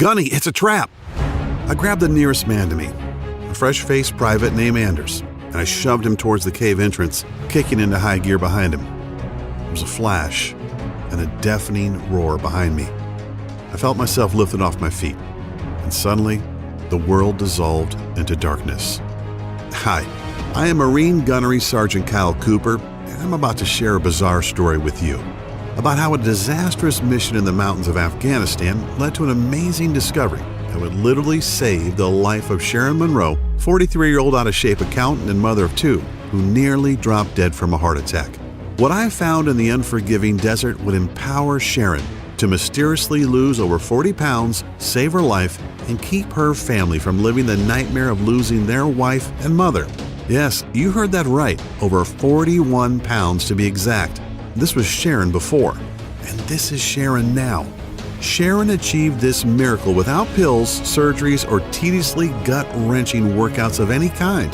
Gunny, it's a trap! I grabbed the nearest man to me, a fresh-faced private named Anders, and I shoved him towards the cave entrance, kicking into high gear behind him. There was a flash and a deafening roar behind me. I felt myself lifted off my feet, and suddenly, the world dissolved into darkness. Hi, I am Marine Gunnery Sergeant Kyle Cooper, and I'm about to share a bizarre story with you about how a disastrous mission in the mountains of Afghanistan led to an amazing discovery that would literally save the life of Sharon Monroe, 43-year-old out-of-shape accountant and mother of two, who nearly dropped dead from a heart attack. What I found in the unforgiving desert would empower Sharon to mysteriously lose over 40 pounds, save her life, and keep her family from living the nightmare of losing their wife and mother. Yes, you heard that right, over 41 pounds to be exact. This was Sharon before, and this is Sharon now. Sharon achieved this miracle without pills, surgeries, or tediously gut-wrenching workouts of any kind.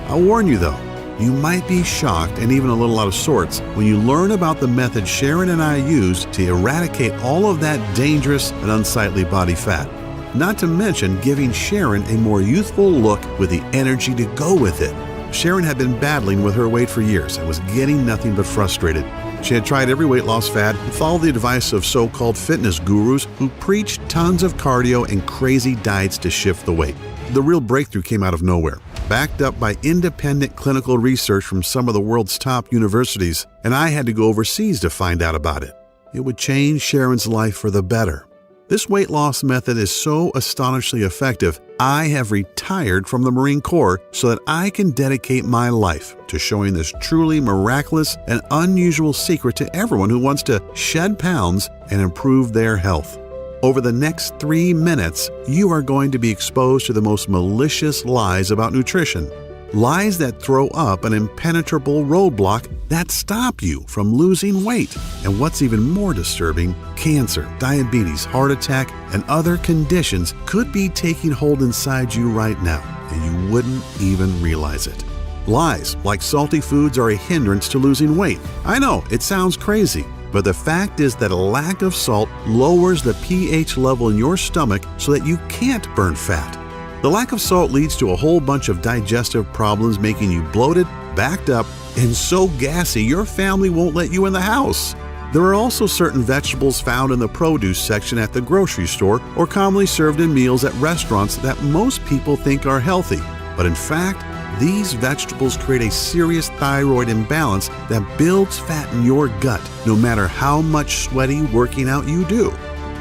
I'll warn you though, you might be shocked and even a little out of sorts when you learn about the method Sharon and I used to eradicate all of that dangerous and unsightly body fat. Not to mention giving Sharon a more youthful look with the energy to go with it. Sharon had been battling with her weight for years and was getting nothing but frustrated. She had tried every weight loss fad and followed the advice of so-called fitness gurus who preached tons of cardio and crazy diets to shift the weight. The real breakthrough came out of nowhere, backed up by independent clinical research from some of the world's top universities, and I had to go overseas to find out about it. It would change Sharon's life for the better. This weight loss method is so astonishingly effective, I have retired from the Marine Corps so that I can dedicate my life to showing this truly miraculous and unusual secret to everyone who wants to shed pounds and improve their health. Over the next 3 minutes, you are going to be exposed to the most malicious lies about nutrition. Lies that throw up an impenetrable roadblock that stop you from losing weight. And what's even more disturbing, cancer, diabetes, heart attack, and other conditions could be taking hold inside you right now, and you wouldn't even realize it. Lies like salty foods are a hindrance to losing weight. I know, it sounds crazy, but the fact is that a lack of salt lowers the pH level in your stomach so that you can't burn fat. The lack of salt leads to a whole bunch of digestive problems, making you bloated, backed up, and so gassy your family won't let you in the house. There are also certain vegetables found in the produce section at the grocery store or commonly served in meals at restaurants that most people think are healthy. But in fact, these vegetables create a serious thyroid imbalance that builds fat in your gut, no matter how much sweaty working out you do.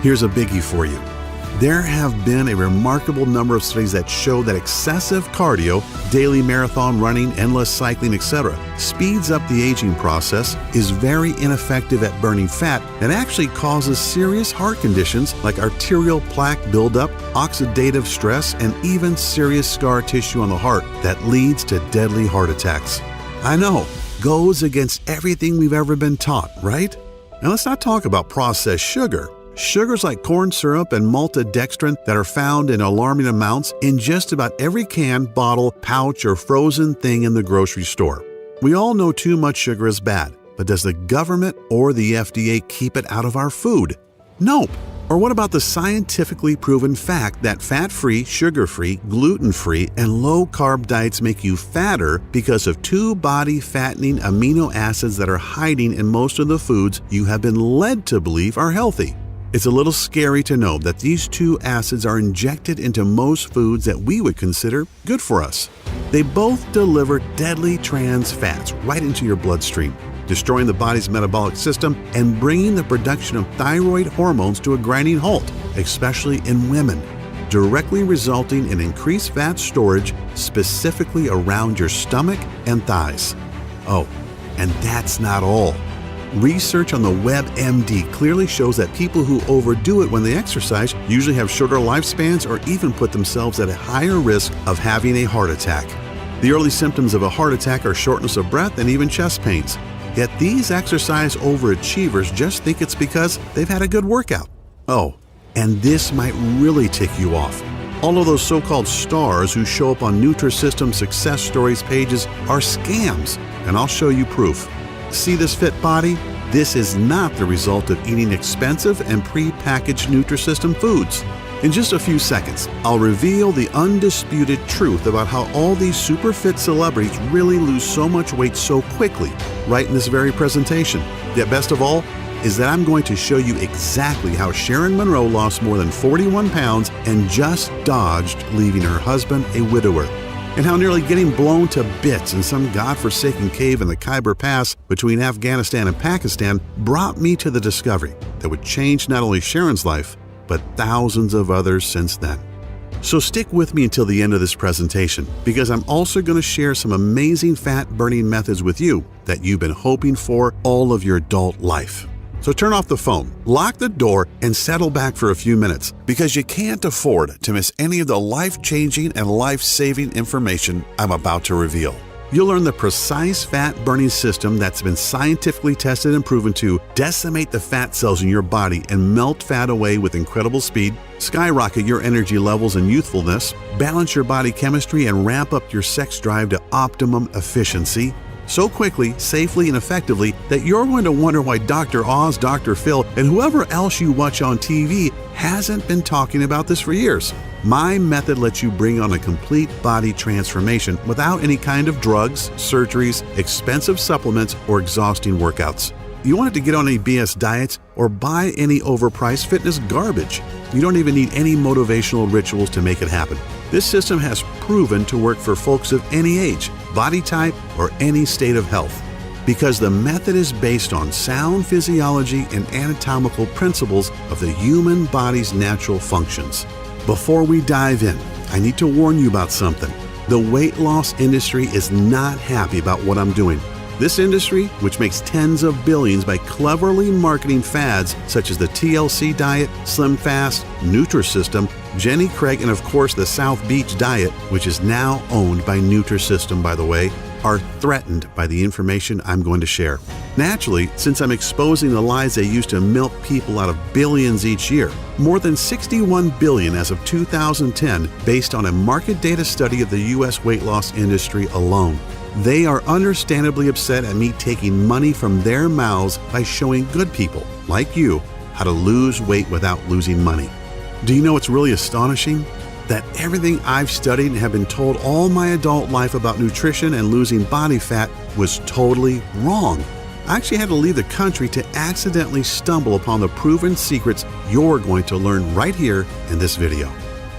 Here's a biggie for you. There have been a remarkable number of studies that show that excessive cardio, daily marathon running, endless cycling, etc., speeds up the aging process, is very ineffective at burning fat, and actually causes serious heart conditions like arterial plaque buildup, oxidative stress, and even serious scar tissue on the heart that leads to deadly heart attacks. I know, goes against everything we've ever been taught, right? Now let's not talk about processed sugar. Sugars like corn syrup and maltodextrin that are found in alarming amounts in just about every can, bottle, pouch, or frozen thing in the grocery store. We all know too much sugar is bad, but does the government or the FDA keep it out of our food? Nope. Or what about the scientifically proven fact that fat-free, sugar-free, gluten-free, and low-carb diets make you fatter because of 2 body-fattening amino acids that are hiding in most of the foods you have been led to believe are healthy? It's a little scary to know that these 2 acids are injected into most foods that we would consider good for us. They both deliver deadly trans fats right into your bloodstream, destroying the body's metabolic system and bringing the production of thyroid hormones to a grinding halt, especially in women, directly resulting in increased fat storage, specifically around your stomach and thighs. Oh, and that's not all. Research on the WebMD clearly shows that people who overdo it when they exercise usually have shorter lifespans or even put themselves at a higher risk of having a heart attack. The early symptoms of a heart attack are shortness of breath and even chest pains. Yet these exercise overachievers just think it's because they've had a good workout. Oh, and this might really tick you off. All of those so-called stars who show up on Nutrisystem success stories pages are scams, and I'll show you proof. See this fit body? This is not the result of eating expensive and pre-packaged Nutrisystem foods. In just a few seconds, I'll reveal the undisputed truth about how all these super fit celebrities really lose so much weight so quickly, right in this very presentation. Yet best of all, is that I'm going to show you exactly how Sharon Monroe lost more than 41 pounds and just dodged leaving her husband a widower, and how nearly getting blown to bits in some godforsaken cave in the Khyber Pass between Afghanistan and Pakistan brought me to the discovery that would change not only Sharon's life, but thousands of others since then. So stick with me until the end of this presentation, because I'm also going to share some amazing fat-burning methods with you that you've been hoping for all of your adult life. So turn off the phone, lock the door, and settle back for a few minutes, because you can't afford to miss any of the life-changing and life-saving information I'm about to reveal. You'll learn the precise fat-burning system that's been scientifically tested and proven to decimate the fat cells in your body and melt fat away with incredible speed, skyrocket your energy levels and youthfulness, balance your body chemistry, and ramp up your sex drive to optimum efficiency, so quickly, safely, and effectively that you're going to wonder why Dr. Oz, Dr. Phil, and whoever else you watch on TV hasn't been talking about this for years. My method lets you bring on a complete body transformation without any kind of drugs, surgeries, expensive supplements, or exhausting workouts. You want it to get on any BS diets or buy any overpriced fitness garbage. You don't even need any motivational rituals to make it happen. This system has proven to work for folks of any age, body type, or any state of health, because the method is based on sound physiology and anatomical principles of the human body's natural functions. Before we dive in, I need to warn you about something. The weight loss industry is not happy about what I'm doing. This industry, which makes tens of billions by cleverly marketing fads such as the TLC diet, Slim Fast, Nutrisystem, Jenny Craig, and of course the South Beach diet, which is now owned by Nutrisystem, by the way, are threatened by the information I'm going to share. Naturally, since I'm exposing the lies they use to milk people out of billions each year, more than 61 billion as of 2010, based on a market data study of the U.S. weight loss industry alone. They are understandably upset at me taking money from their mouths by showing good people, like you, how to lose weight without losing money. Do you know what's really astonishing? That everything I've studied and have been told all my adult life about nutrition and losing body fat was totally wrong. I actually had to leave the country to accidentally stumble upon the proven secrets you're going to learn right here in this video.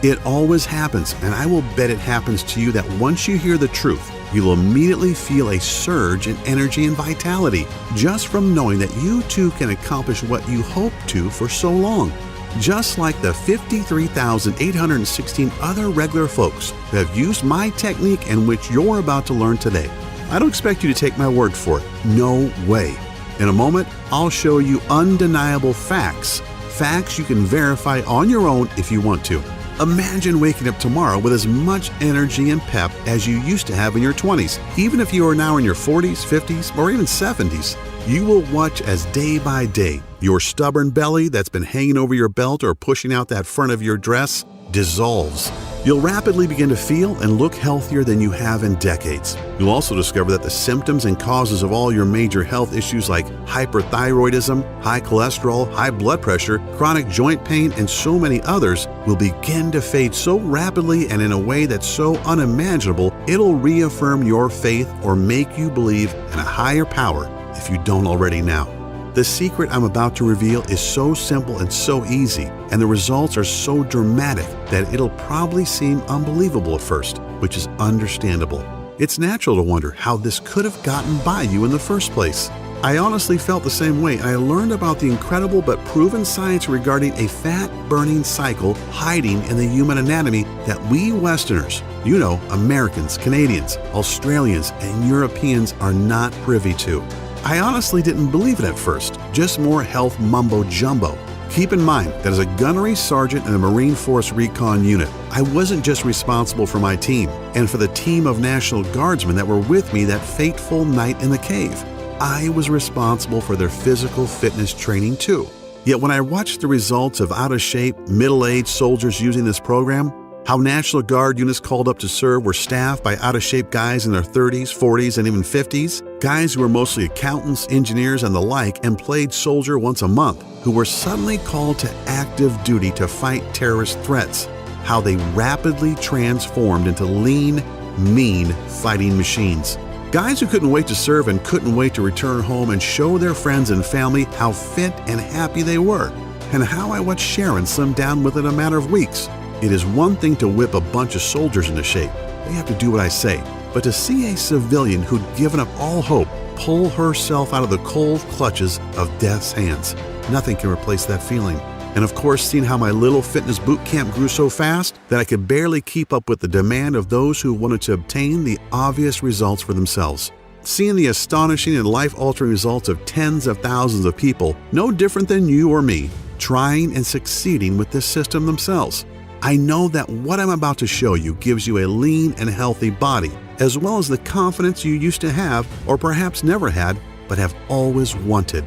It always happens, and I will bet it happens to you that once you hear the truth, you'll immediately feel a surge in energy and vitality just from knowing that you too can accomplish what you hoped to for so long. Just like the 53,816 other regular folks who have used my technique and which you're about to learn today. I don't expect you to take my word for it. No way. In a moment, I'll show you undeniable facts. Facts you can verify on your own if you want to. Imagine waking up tomorrow with as much energy and pep as you used to have in your 20s. Even if you are now in your 40s, 50s, or even 70s, you will watch as day by day, your stubborn belly that's been hanging over your belt or pushing out that front of your dress dissolves. You'll rapidly begin to feel and look healthier than you have in decades. You'll also discover that the symptoms and causes of all your major health issues like hyperthyroidism, high cholesterol, high blood pressure, chronic joint pain, and so many others will begin to fade so rapidly and in a way that's so unimaginable, it'll reaffirm your faith or make you believe in a higher power if you don't already now. The secret I'm about to reveal is so simple and so easy, and the results are so dramatic that it'll probably seem unbelievable at first, which is understandable. It's natural to wonder how this could have gotten by you in the first place. I honestly felt the same way, and I learned about the incredible but proven science regarding a fat-burning cycle hiding in the human anatomy that we Westerners, you know, Americans, Canadians, Australians, and Europeans are not privy to. I honestly didn't believe it at first, just more health mumbo-jumbo. Keep in mind that as a gunnery sergeant in the Marine Force Recon Unit, I wasn't just responsible for my team and for the team of National Guardsmen that were with me that fateful night in the cave. I was responsible for their physical fitness training too. Yet when I watched the results of out-of-shape, middle-aged soldiers using this program, How National Guard units called up to serve were staffed by out-of-shape guys in their 30s, 40s, and even 50s, guys who were mostly accountants, engineers, and the like, and played soldier once a month, who were suddenly called to active duty to fight terrorist threats. How they rapidly transformed into lean, mean fighting machines. Guys who couldn't wait to serve and couldn't wait to return home and show their friends and family how fit and happy they were, and how I watched Sharon slim down within a matter of weeks. It is one thing to whip a bunch of soldiers into shape. They have to do what I say. But to see a civilian who'd given up all hope pull herself out of the cold clutches of death's hands, nothing can replace that feeling. And of course, seeing how my little fitness boot camp grew so fast that I could barely keep up with the demand of those who wanted to obtain the obvious results for themselves. Seeing the astonishing and life-altering results of tens of thousands of people, no different than you or me, trying and succeeding with this system themselves. I know that what I'm about to show you gives you a lean and healthy body, as well as the confidence you used to have, or perhaps never had, but have always wanted.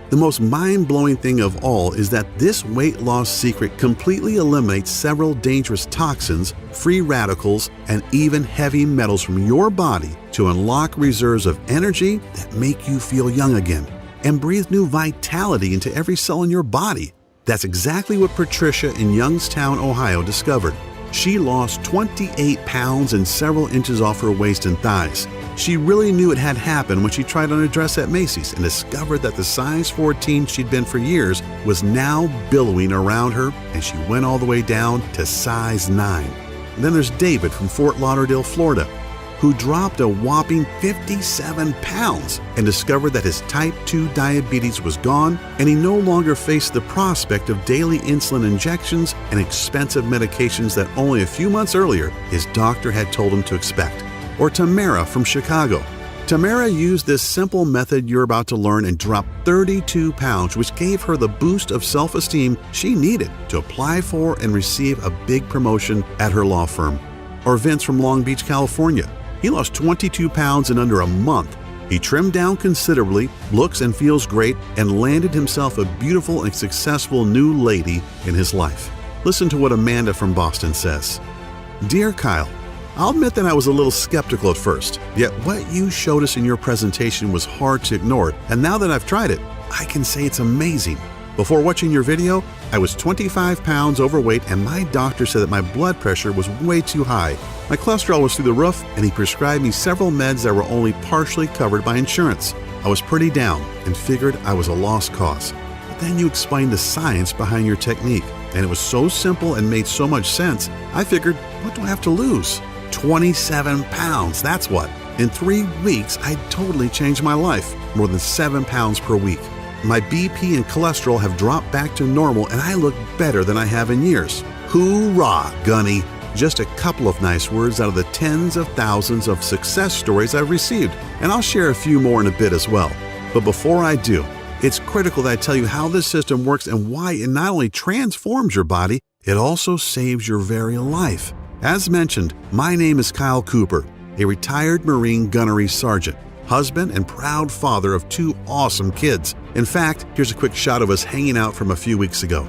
The most mind-blowing thing of all is that this weight loss secret completely eliminates several dangerous toxins, free radicals, and even heavy metals from your body to unlock reserves of energy that make you feel young again and breathe new vitality into every cell in your body. That's exactly what Patricia in Youngstown, Ohio discovered. She lost 28 pounds and several inches off her waist and thighs. She really knew it had happened when she tried on a dress at Macy's and discovered that the size 14 she'd been for years was now billowing around her, and she went all the way down to size 9. And then there's David from Fort Lauderdale, Florida, who dropped a whopping 57 pounds and discovered that his type 2 diabetes was gone, and he no longer faced the prospect of daily insulin injections and expensive medications that only a few months earlier his doctor had told him to expect. Or Tamara from Chicago. Tamara used this simple method you're about to learn and dropped 32 pounds, which gave her the boost of self-esteem she needed to apply for and receive a big promotion at her law firm. Or Vince from Long Beach, California. He lost 22 pounds in under a month. He trimmed down considerably, looks and feels great, and landed himself a beautiful and successful new lady in his life. Listen to what Amanda from Boston says. Dear Kyle, I'll admit that I was a little skeptical at first, yet what you showed us in your presentation was hard to ignore, and now that I've tried it, I can say it's amazing. Before watching your video, I was 25 pounds overweight, and my doctor said that my blood pressure was way too high. My cholesterol was through the roof, and he prescribed me several meds that were only partially covered by insurance. I was pretty down and figured I was a lost cause. But then you explained the science behind your technique, and it was so simple and made so much sense, I figured, what do I have to lose? 27 pounds, that's what. In 3 weeks, I'd totally changed my life, more than 7 pounds per week. My BP and cholesterol have dropped back to normal, and I look better than I have in years. Hoorah, Gunny! Just a couple of nice words out of the tens of thousands of success stories I've received, and I'll share a few more in a bit as well. But before I do, it's critical that I tell you how this system works and why it not only transforms your body, it also saves your very life. As mentioned, my name is Kyle Cooper, a retired Marine gunnery sergeant, husband and proud father of 2 awesome kids. In fact, here's a quick shot of us hanging out from a few weeks ago.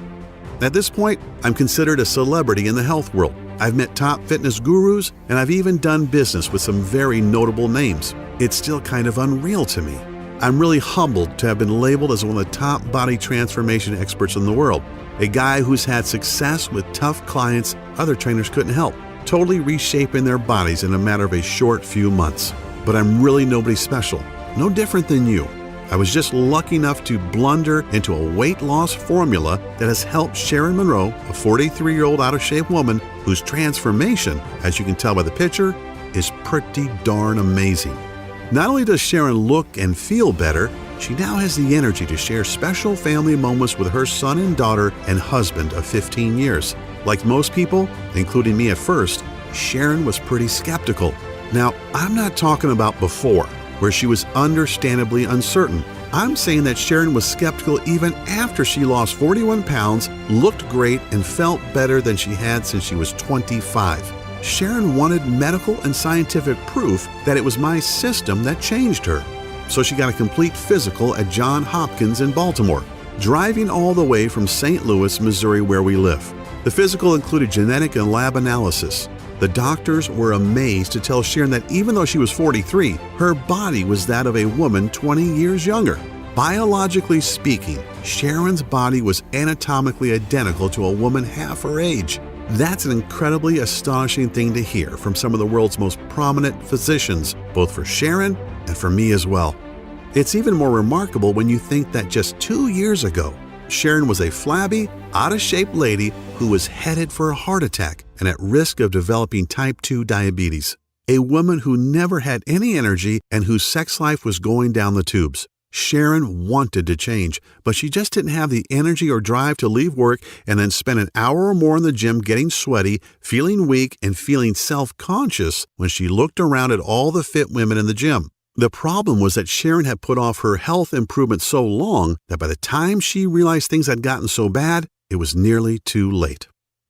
At this point, I'm considered a celebrity in the health world. I've met top fitness gurus, and I've even done business with some very notable names. It's still kind of unreal to me. I'm really humbled to have been labeled as one of the top body transformation experts in the world, a guy who's had success with tough clients other trainers couldn't help, totally reshaping their bodies in a matter of a short few months. But I'm really nobody special, no different than you. I was just lucky enough to blunder into a weight loss formula that has helped Sharon Monroe, a 43-year-old out-of-shape woman whose transformation, as you can tell by the picture, is pretty darn amazing. Not only does Sharon look and feel better, she now has the energy to share special family moments with her son and daughter and husband of 15 years. Like most people, including me at first, Sharon was pretty skeptical. Now, I'm not talking about before, where she was understandably uncertain. I'm saying that Sharon was skeptical even after she lost 41 pounds, looked great, and felt better than she had since she was 25. Sharon wanted medical and scientific proof that it was my system that changed her. So she got a complete physical at Johns Hopkins in Baltimore, driving all the way from St. Louis, Missouri, where we live. The physical included genetic and lab analysis. The doctors were amazed to tell Sharon that even though she was 43, her body was that of a woman 20 years younger. Biologically speaking, Sharon's body was anatomically identical to a woman half her age. That's an incredibly astonishing thing to hear from some of the world's most prominent physicians, both for Sharon and for me as well. It's even more remarkable when you think that just 2 years ago, Sharon was a flabby, out-of-shape lady who was headed for a heart attack and at risk of developing type 2 diabetes. A woman who never had any energy and whose sex life was going down the tubes. Sharon wanted to change, but she just didn't have the energy or drive to leave work and then spend an hour or more in the gym getting sweaty, feeling weak, and feeling self-conscious when she looked around at all the fit women in the gym. The problem was that Sharon had put off her health improvement so long that by the time she realized things had gotten so bad, it was nearly too late.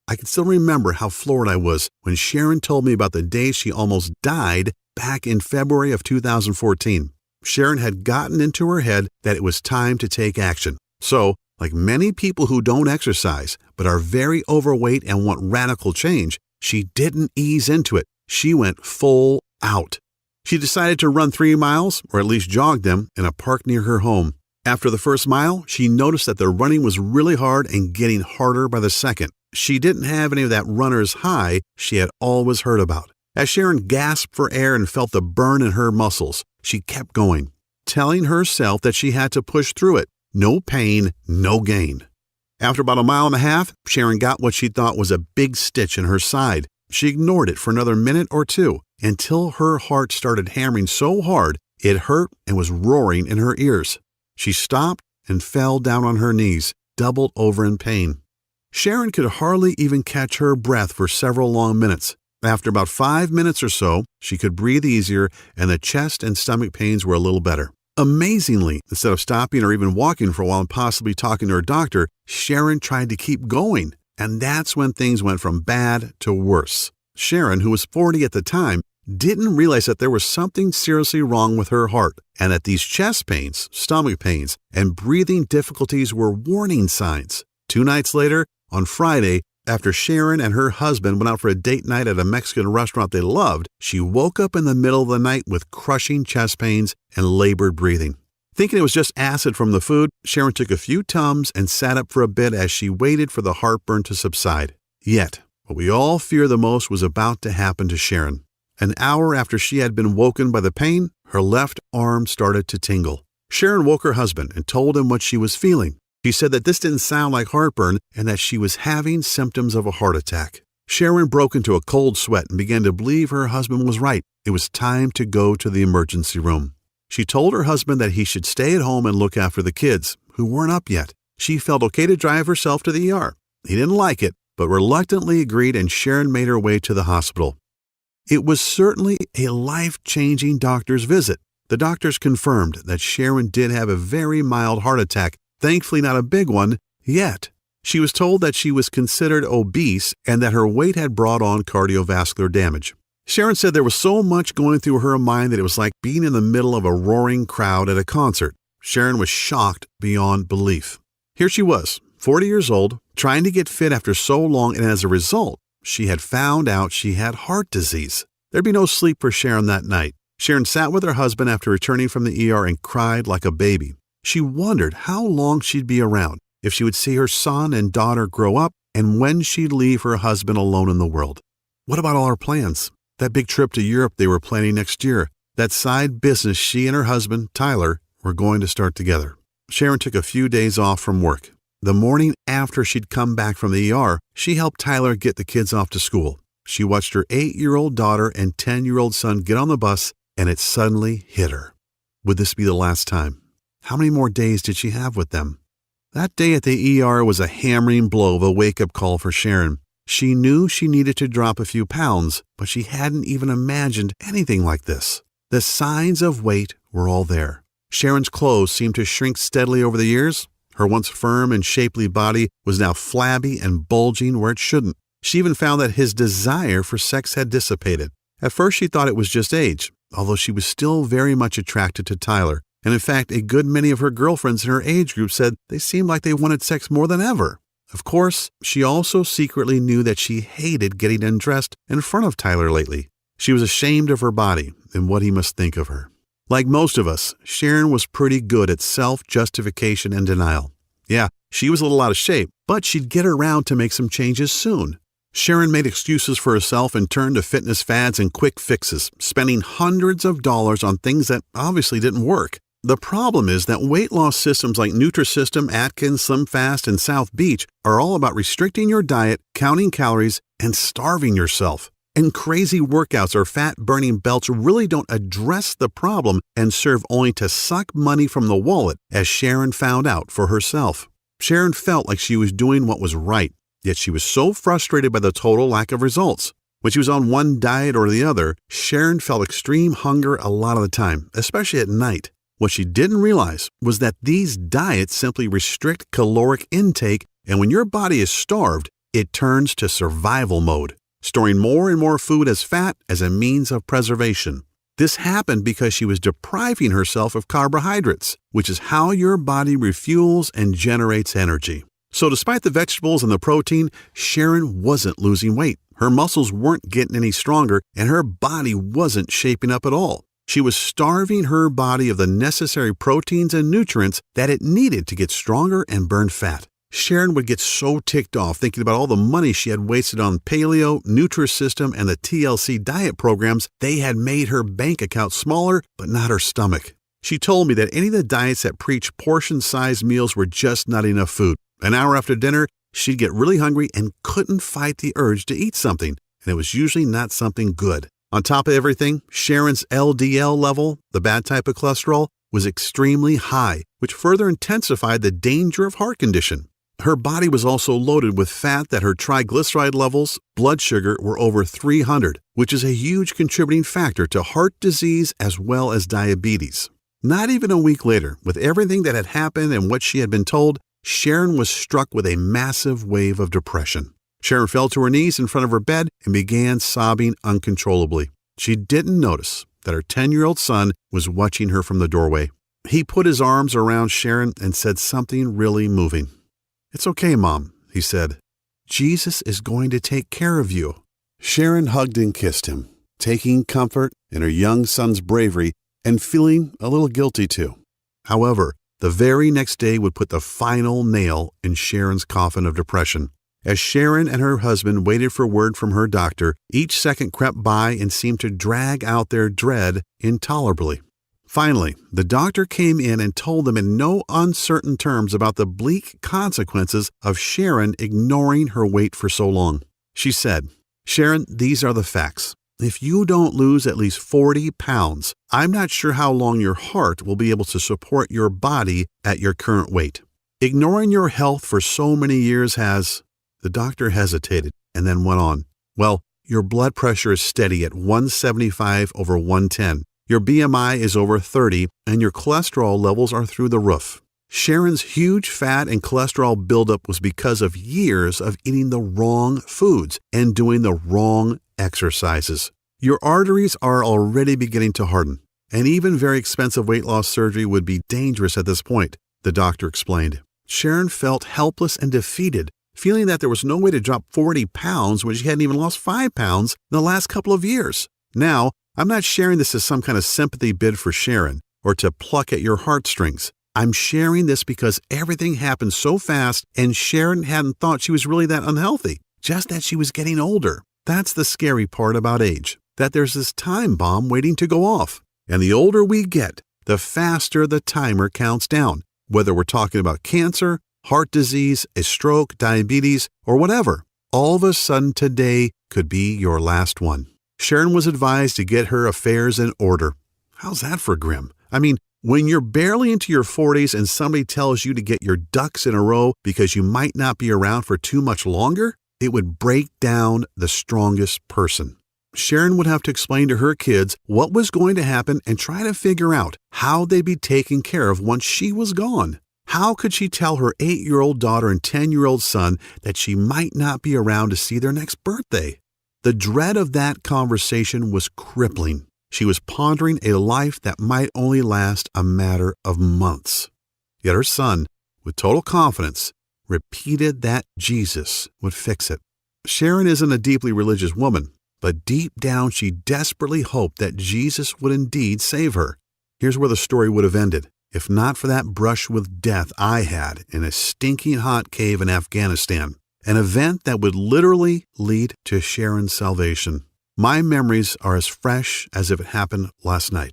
I can still remember how floored I was when Sharon told me about the day she almost died back in February of 2014. Sharon had gotten into her head that it was time to take action. So, like many people who don't exercise but are very overweight and want radical change, she didn't ease into it. She went full out. She decided to run 3 miles, or at least jog them, in a park near her home. After the first mile, she noticed that the running was really hard and getting harder by the second. She didn't have any of that runner's high she had always heard about. As Sharon gasped for air and felt the burn in her muscles, she kept going, telling herself that she had to push through it. No pain, no gain. After about 1.5 miles, Sharon got what she thought was a big stitch in her side. She ignored it for another minute or two until her heart started hammering so hard it hurt and was roaring in her ears. She stopped and fell down on her knees, doubled over in pain. Sharon could hardly even catch her breath for several long minutes. After about 5 minutes or so, she could breathe easier and the chest and stomach pains were a little better. Amazingly, instead of stopping or even walking for a while and possibly talking to her doctor, Sharon tried to keep going. And that's when things went from bad to worse. Sharon, who was 40 at the time, didn't realize that there was something seriously wrong with her heart and that these chest pains, stomach pains, and breathing difficulties were warning signs. 2 nights later, on Friday, after Sharon and her husband went out for a date night at a Mexican restaurant they loved, she woke up in the middle of the night with crushing chest pains and labored breathing. Thinking it was just acid from the food, Sharon took a few Tums and sat up for a bit as she waited for the heartburn to subside. Yet, what we all fear the most was about to happen to Sharon. An hour after she had been woken by the pain, her left arm started to tingle. Sharon woke her husband and told him what she was feeling. She said that this didn't sound like heartburn and that she was having symptoms of a heart attack. Sharon broke into a cold sweat and began to believe her husband was right. It was time to go to the emergency room. She told her husband that he should stay at home and look after the kids, who weren't up yet. She felt okay to drive herself to the ER. He didn't like it, but reluctantly agreed, and Sharon made her way to the hospital. It was certainly a life-changing doctor's visit. The doctors confirmed that Sharon did have a very mild heart attack, thankfully not a big one, yet. She was told that she was considered obese and that her weight had brought on cardiovascular damage. Sharon said there was so much going through her mind that it was like being in the middle of a roaring crowd at a concert. Sharon was shocked beyond belief. Here she was, 40 years old, trying to get fit after so long, and as a result, she had found out she had heart disease. There'd be no sleep for Sharon that night. Sharon sat with her husband after returning from the ER and cried like a baby. She wondered how long she'd be around, if she would see her son and daughter grow up, and when she'd leave her husband alone in the world. What about all her plans? That big trip to Europe they were planning next year. That side business she and her husband, Tyler, were going to start together. Sharon took a few days off from work. The morning after she'd come back from the ER, she helped Tyler get the kids off to school. She watched her 8-year-old daughter and 10-year-old son get on the bus, and it suddenly hit her. Would this be the last time? How many more days did she have with them? That day at the ER was a hammering blow of a wake-up call for Sharon. She knew she needed to drop a few pounds, but she hadn't even imagined anything like this. The signs of weight were all there. Sharon's clothes seemed to shrink steadily over the years. Her once firm and shapely body was now flabby and bulging where it shouldn't. She even found that his desire for sex had dissipated. At first she thought it was just age, although she was still very much attracted to Tyler. And in fact, a good many of her girlfriends in her age group said they seemed like they wanted sex more than ever. Of course, she also secretly knew that she hated getting undressed in front of Tyler lately. She was ashamed of her body and what he must think of her. Like most of us, Sharon was pretty good at self-justification and denial. Yeah, she was a little out of shape, but she'd get around to make some changes soon. Sharon made excuses for herself and turned to fitness fads and quick fixes, spending hundreds of dollars on things that obviously didn't work. The problem is that weight loss systems like Nutrisystem, Atkins, SlimFast, and South Beach are all about restricting your diet, counting calories, and starving yourself. And crazy workouts or fat-burning belts really don't address the problem and serve only to suck money from the wallet, as Sharon found out for herself. Sharon felt like she was doing what was right, yet she was so frustrated by the total lack of results. When she was on one diet or the other, Sharon felt extreme hunger a lot of the time, especially at night. What she didn't realize was that these diets simply restrict caloric intake, and when your body is starved, it turns to survival mode, storing more and more food as fat as a means of preservation. This happened because she was depriving herself of carbohydrates, which is how your body refuels and generates energy. So despite the vegetables and the protein, Sharon wasn't losing weight. Her muscles weren't getting any stronger, and her body wasn't shaping up at all. She was starving her body of the necessary proteins and nutrients that it needed to get stronger and burn fat. Sharon would get so ticked off thinking about all the money she had wasted on Paleo, Nutrisystem, and the TLC diet programs. They had made her bank account smaller, but not her stomach. She told me that any of the diets that preached portion-sized meals were just not enough food. An hour after dinner, she'd get really hungry and couldn't fight the urge to eat something, and it was usually not something good. On top of everything, Sharon's LDL level, the bad type of cholesterol, was extremely high, which further intensified the danger of heart condition. Her body was also loaded with fat that her triglyceride levels, blood sugar, were over 300, which is a huge contributing factor to heart disease as well as diabetes. Not even a week later, with everything that had happened and what she had been told, Sharon was struck with a massive wave of depression. Sharon fell to her knees in front of her bed and began sobbing uncontrollably. She didn't notice that her 10-year-old son was watching her from the doorway. He put his arms around Sharon and said something really moving. "It's okay, Mom," he said. "Jesus is going to take care of you." Sharon hugged and kissed him, taking comfort in her young son's bravery and feeling a little guilty too. However, the very next day would put the final nail in Sharon's coffin of depression. As Sharon and her husband waited for word from her doctor, each second crept by and seemed to drag out their dread intolerably. Finally, the doctor came in and told them in no uncertain terms about the bleak consequences of Sharon ignoring her weight for so long. She said, "Sharon, these are the facts. If you don't lose at least 40 pounds, I'm not sure how long your heart will be able to support your body at your current weight. Ignoring your health for so many years has..." The doctor hesitated and then went on. "Well, your blood pressure is steady at 175/110. Your BMI is over 30, and your cholesterol levels are through the roof." Sharon's huge fat and cholesterol buildup was because of years of eating the wrong foods and doing the wrong exercises. Your arteries are already beginning to harden, and even very expensive weight loss surgery would be dangerous at this point, the doctor explained. Sharon felt helpless and defeated, feeling that there was no way to drop 40 pounds when she hadn't even lost 5 pounds in the last couple of years. Now, I'm not sharing this as some kind of sympathy bid for Sharon or to pluck at your heartstrings. I'm sharing this because everything happened so fast and Sharon hadn't thought she was really that unhealthy, just that she was getting older. That's the scary part about age, that there's this time bomb waiting to go off. And the older we get, the faster the timer counts down, whether we're talking about cancer, heart disease, a stroke, diabetes, or whatever. All of a sudden today could be your last one. Sharon was advised to get her affairs in order. How's that for grim? I mean, when you're barely into your 40s and somebody tells you to get your ducks in a row because you might not be around for too much longer, it would break down the strongest person. Sharon would have to explain to her kids what was going to happen and try to figure out how they'd be taken care of once she was gone. How could she tell her 8-year-old daughter and 10-year-old son that she might not be around to see their next birthday? The dread of that conversation was crippling. She was pondering a life that might only last a matter of months. Yet her son, with total confidence, repeated that Jesus would fix it. Sharon isn't a deeply religious woman, but deep down she desperately hoped that Jesus would indeed save her. Here's where the story would have ended, if not for that brush with death I had in a stinking hot cave in Afghanistan, an event that would literally lead to Sharon's salvation. My memories are as fresh as if it happened last night.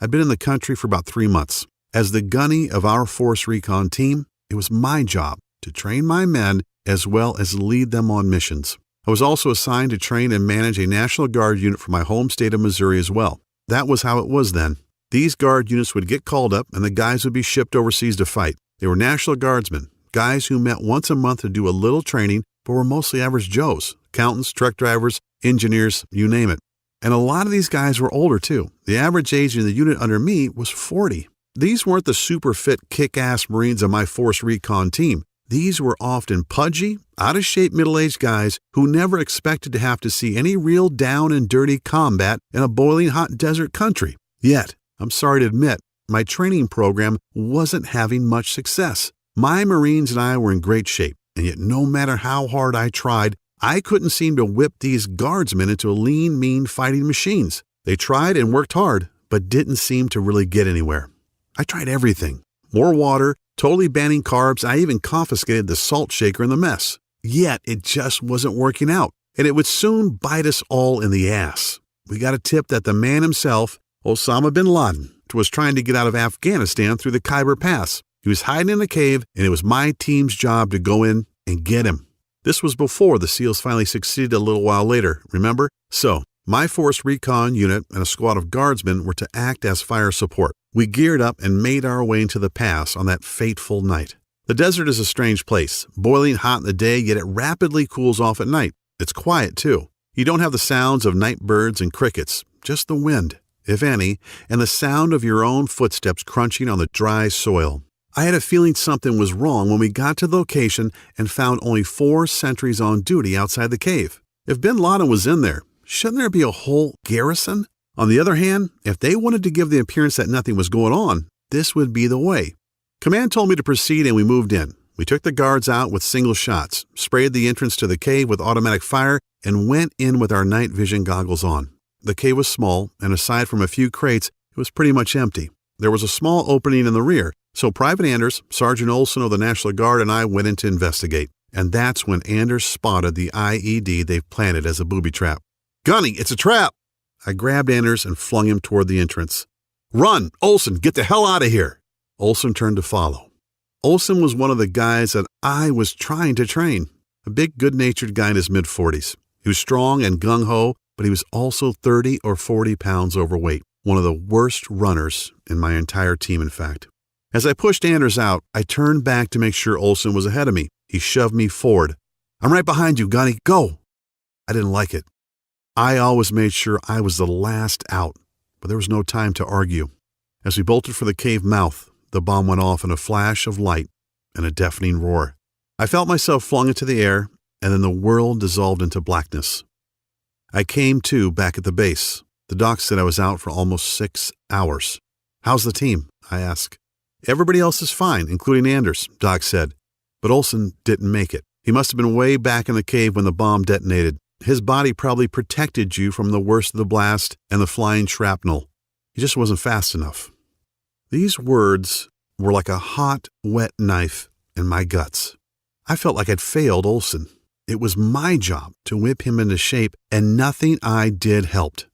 I'd been in the country for about 3 months. As the gunny of our Force Recon team, it was my job to train my men as well as lead them on missions. I was also assigned to train and manage a National Guard unit for my home state of Missouri as well. That was how it was then. These Guard units would get called up and the guys would be shipped overseas to fight. They were National Guardsmen, guys who met once a month to do a little training, but were mostly average Joes, accountants, truck drivers, engineers, you name it. And a lot of these guys were older too. The average age in the unit under me was 40. These weren't the super fit kick-ass Marines of my Force Recon team. These were often pudgy, out-of-shape middle-aged guys who never expected to have to see any real down and dirty combat in a boiling hot desert country. Yet, I'm sorry to admit, my training program wasn't having much success. My Marines and I were in great shape, and yet no matter how hard I tried, I couldn't seem to whip these guardsmen into lean, mean fighting machines. They tried and worked hard, but didn't seem to really get anywhere. I tried everything. More water, totally banning carbs, I even confiscated the salt shaker in the mess. Yet it just wasn't working out, and it would soon bite us all in the ass. We got a tip that the man himself, Osama bin Laden, was trying to get out of Afghanistan through the Khyber Pass. He was hiding in a cave, and it was my team's job to go in and get him. This was before the SEALs finally succeeded a little while later, remember? So, my Force Recon unit and a squad of guardsmen were to act as fire support. We geared up and made our way into the pass on that fateful night. The desert is a strange place, boiling hot in the day, yet it rapidly cools off at night. It's quiet, too. You don't have the sounds of night birds and crickets, just the wind, if any, and the sound of your own footsteps crunching on the dry soil. I had a feeling something was wrong when we got to the location and found only 4 sentries on duty outside the cave. If bin Laden was in there, shouldn't there be a whole garrison? On the other hand, if they wanted to give the appearance that nothing was going on, this would be the way. Command told me to proceed and we moved in. We took the guards out with single shots, sprayed the entrance to the cave with automatic fire, and went in with our night vision goggles on. The cave was small, and aside from a few crates, it was pretty much empty. There was a small opening in the rear, so Private Anders, Sergeant Olson of the National Guard, and I went in to investigate. And that's when Anders spotted the IED they've planted as a booby trap. "Gunny, it's a trap!" I grabbed Anders and flung him toward the entrance. "Run! Olson, get the hell out of here!" Olson turned to follow. Olson was one of the guys that I was trying to train. A big, good-natured guy in his mid-40s. He was strong and gung-ho, but he was also 30 or 40 pounds overweight. One of the worst runners in my entire team, in fact. As I pushed Anders out, I turned back to make sure Olson was ahead of me. He shoved me forward. "I'm right behind you, Gunny. Go!" I didn't like it. I always made sure I was the last out, but there was no time to argue. As we bolted for the cave mouth, the bomb went off in a flash of light and a deafening roar. I felt myself flung into the air, and then the world dissolved into blackness. I came to back at the base. The doc said I was out for almost 6 hours. "How's the team?" I asked. "Everybody else is fine, including Anders," Doc said. But Olson didn't make it. He must have been way back in the cave when the bomb detonated. His body probably protected you from the worst of the blast and the flying shrapnel. He just wasn't fast enough. These words were like a hot, wet knife in my guts. I felt like I'd failed Olson. It was my job to whip him into shape, and nothing I did helped.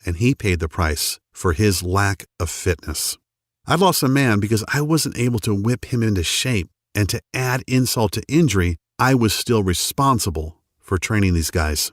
And he paid the price for his lack of fitness. I'd lost a man because I wasn't able to whip him into shape, and to add insult to injury, I was still responsible for training these guys.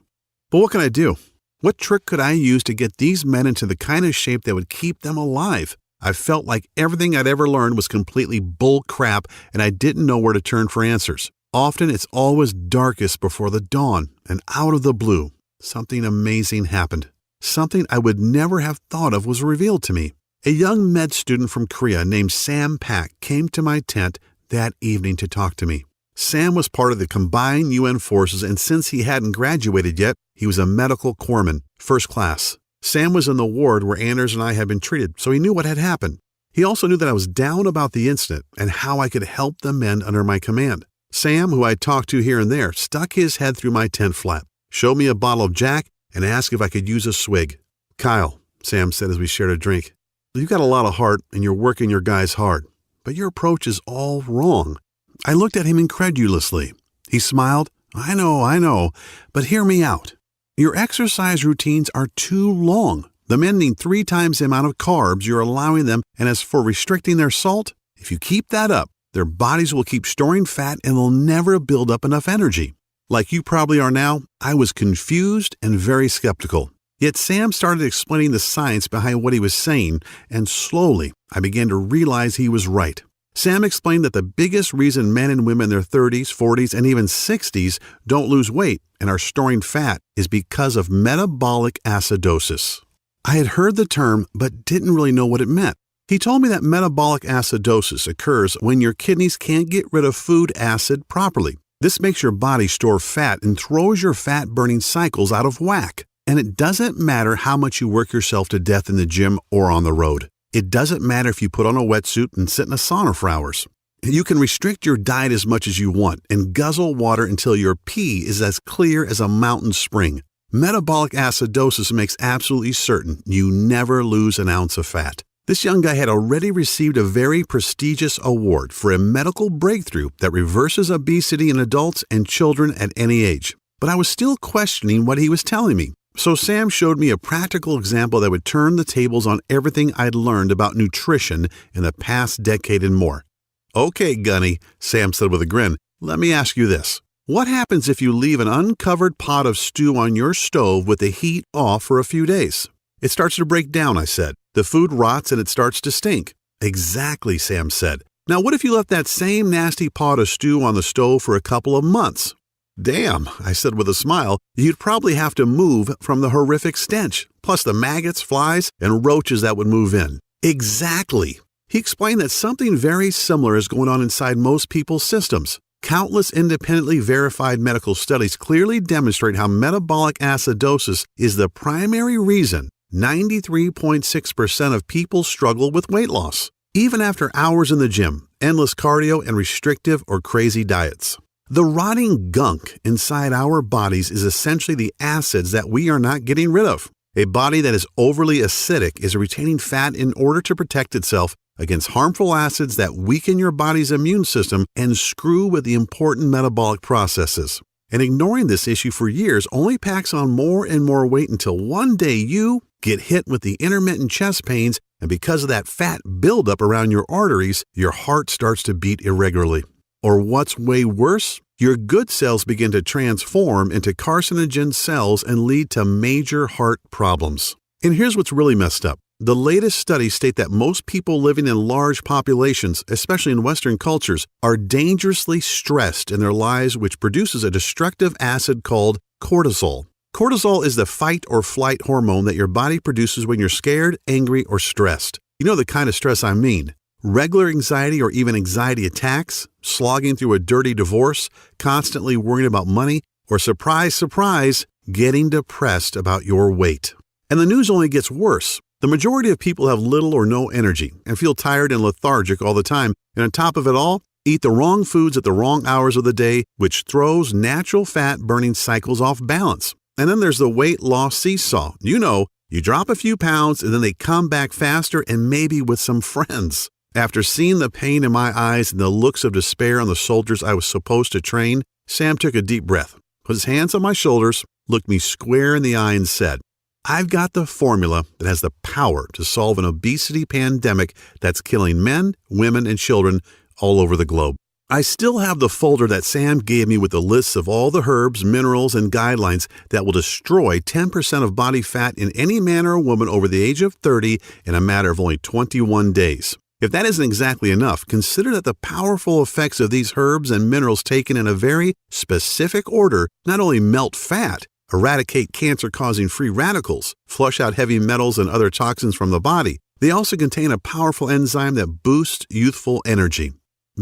But what can I do? What trick could I use to get these men into the kind of shape that would keep them alive? I felt like everything I'd ever learned was completely bull crap, and I didn't know where to turn for answers. Often it's always darkest before the dawn, and out of the blue, something amazing happened. Something I would never have thought of was revealed to me. A young med student from Korea named Sam Pak came to my tent that evening to talk to me. Sam was part of the combined UN forces, and since he hadn't graduated yet, he was a medical corpsman, first class. Sam was in the ward where Anders and I had been treated, so he knew what had happened. He also knew that I was down about the incident and how I could help the men under my command. Sam, who I talked to here and there, stuck his head through my tent flap, showed me a bottle of Jack, and asked if I could use a swig. "Kyle," Sam said as we shared a drink, "you've got a lot of heart and you're working your guys hard, but your approach is all wrong." I looked at him incredulously. He smiled. I know, but hear me out. Your exercise routines are too long. The men need 3 times the amount of carbs you're allowing them, and as for restricting their salt, if you keep that up, their bodies will keep storing fat and they'll never build up enough energy. Like you probably are now, I was confused and very skeptical. Yet Sam started explaining the science behind what he was saying, and slowly I began to realize he was right. Sam explained that the biggest reason men and women in their 30s, 40s, and even 60s don't lose weight and are storing fat is because of metabolic acidosis. I had heard the term but didn't really know what it meant. He told me that metabolic acidosis occurs when your kidneys can't get rid of food acid properly. This makes your body store fat and throws your fat-burning cycles out of whack. And it doesn't matter how much you work yourself to death in the gym or on the road. It doesn't matter if you put on a wetsuit and sit in a sauna for hours. You can restrict your diet as much as you want and guzzle water until your pee is as clear as a mountain spring. Metabolic acidosis makes absolutely certain you never lose an ounce of fat. This young guy had already received a very prestigious award for a medical breakthrough that reverses obesity in adults and children at any age. But I was still questioning what he was telling me. So Sam showed me a practical example that would turn the tables on everything I'd learned about nutrition in the past decade and more. "Okay, Gunny," Sam said with a grin, "let me ask you this. What happens if you leave an uncovered pot of stew on your stove with the heat off for a few days?" "It starts to break down," I said. "The food rots and it starts to stink." "Exactly," Sam said. "Now what if you left that same nasty pot of stew on the stove for a couple of months?" "Damn," I said with a smile, "you'd probably have to move from the horrific stench, plus the maggots, flies, and roaches that would move in." Exactly. He explained that something very similar is going on inside most people's systems. Countless independently verified medical studies clearly demonstrate how metabolic acidosis is the primary reason 93.6% of people struggle with weight loss, even after hours in the gym, endless cardio, and restrictive or crazy diets. The rotting gunk inside our bodies is essentially the acids that we are not getting rid of. A body that is overly acidic is retaining fat in order to protect itself against harmful acids that weaken your body's immune system and screw with the important metabolic processes. And ignoring this issue for years only packs on more and more weight until one day you get hit with the intermittent chest pains, and because of that fat buildup around your arteries, your heart starts to beat irregularly. Or what's way worse, your good cells begin to transform into carcinogen cells and lead to major heart problems. And here's what's really messed up. The latest studies state that most people living in large populations, especially in Western cultures, are dangerously stressed in their lives, which produces a destructive acid called cortisol. Cortisol is the fight or flight hormone that your body produces when you're scared, angry, or stressed. You know the kind of stress I mean. Regular anxiety or even anxiety attacks, slogging through a dirty divorce, constantly worrying about money, or surprise, surprise, getting depressed about your weight. And the news only gets worse. The majority of people have little or no energy and feel tired and lethargic all the time, and on top of it all, eat the wrong foods at the wrong hours of the day, which throws natural fat-burning cycles off balance. And then there's the weight loss seesaw. You know, you drop a few pounds and then they come back faster and maybe with some friends. After seeing the pain in my eyes and the looks of despair on the soldiers I was supposed to train, Sam took a deep breath, put his hands on my shoulders, looked me square in the eye and said, "I've got the formula that has the power to solve an obesity pandemic that's killing men, women, and children all over the globe." I still have the folder that Sam gave me with the lists of all the herbs, minerals, and guidelines that will destroy 10% of body fat in any man or woman over the age of 30 in a matter of only 21 days. If that isn't exactly enough, consider that the powerful effects of these herbs and minerals taken in a very specific order not only melt fat, eradicate cancer-causing free radicals, flush out heavy metals and other toxins from the body, they also contain a powerful enzyme that boosts youthful energy,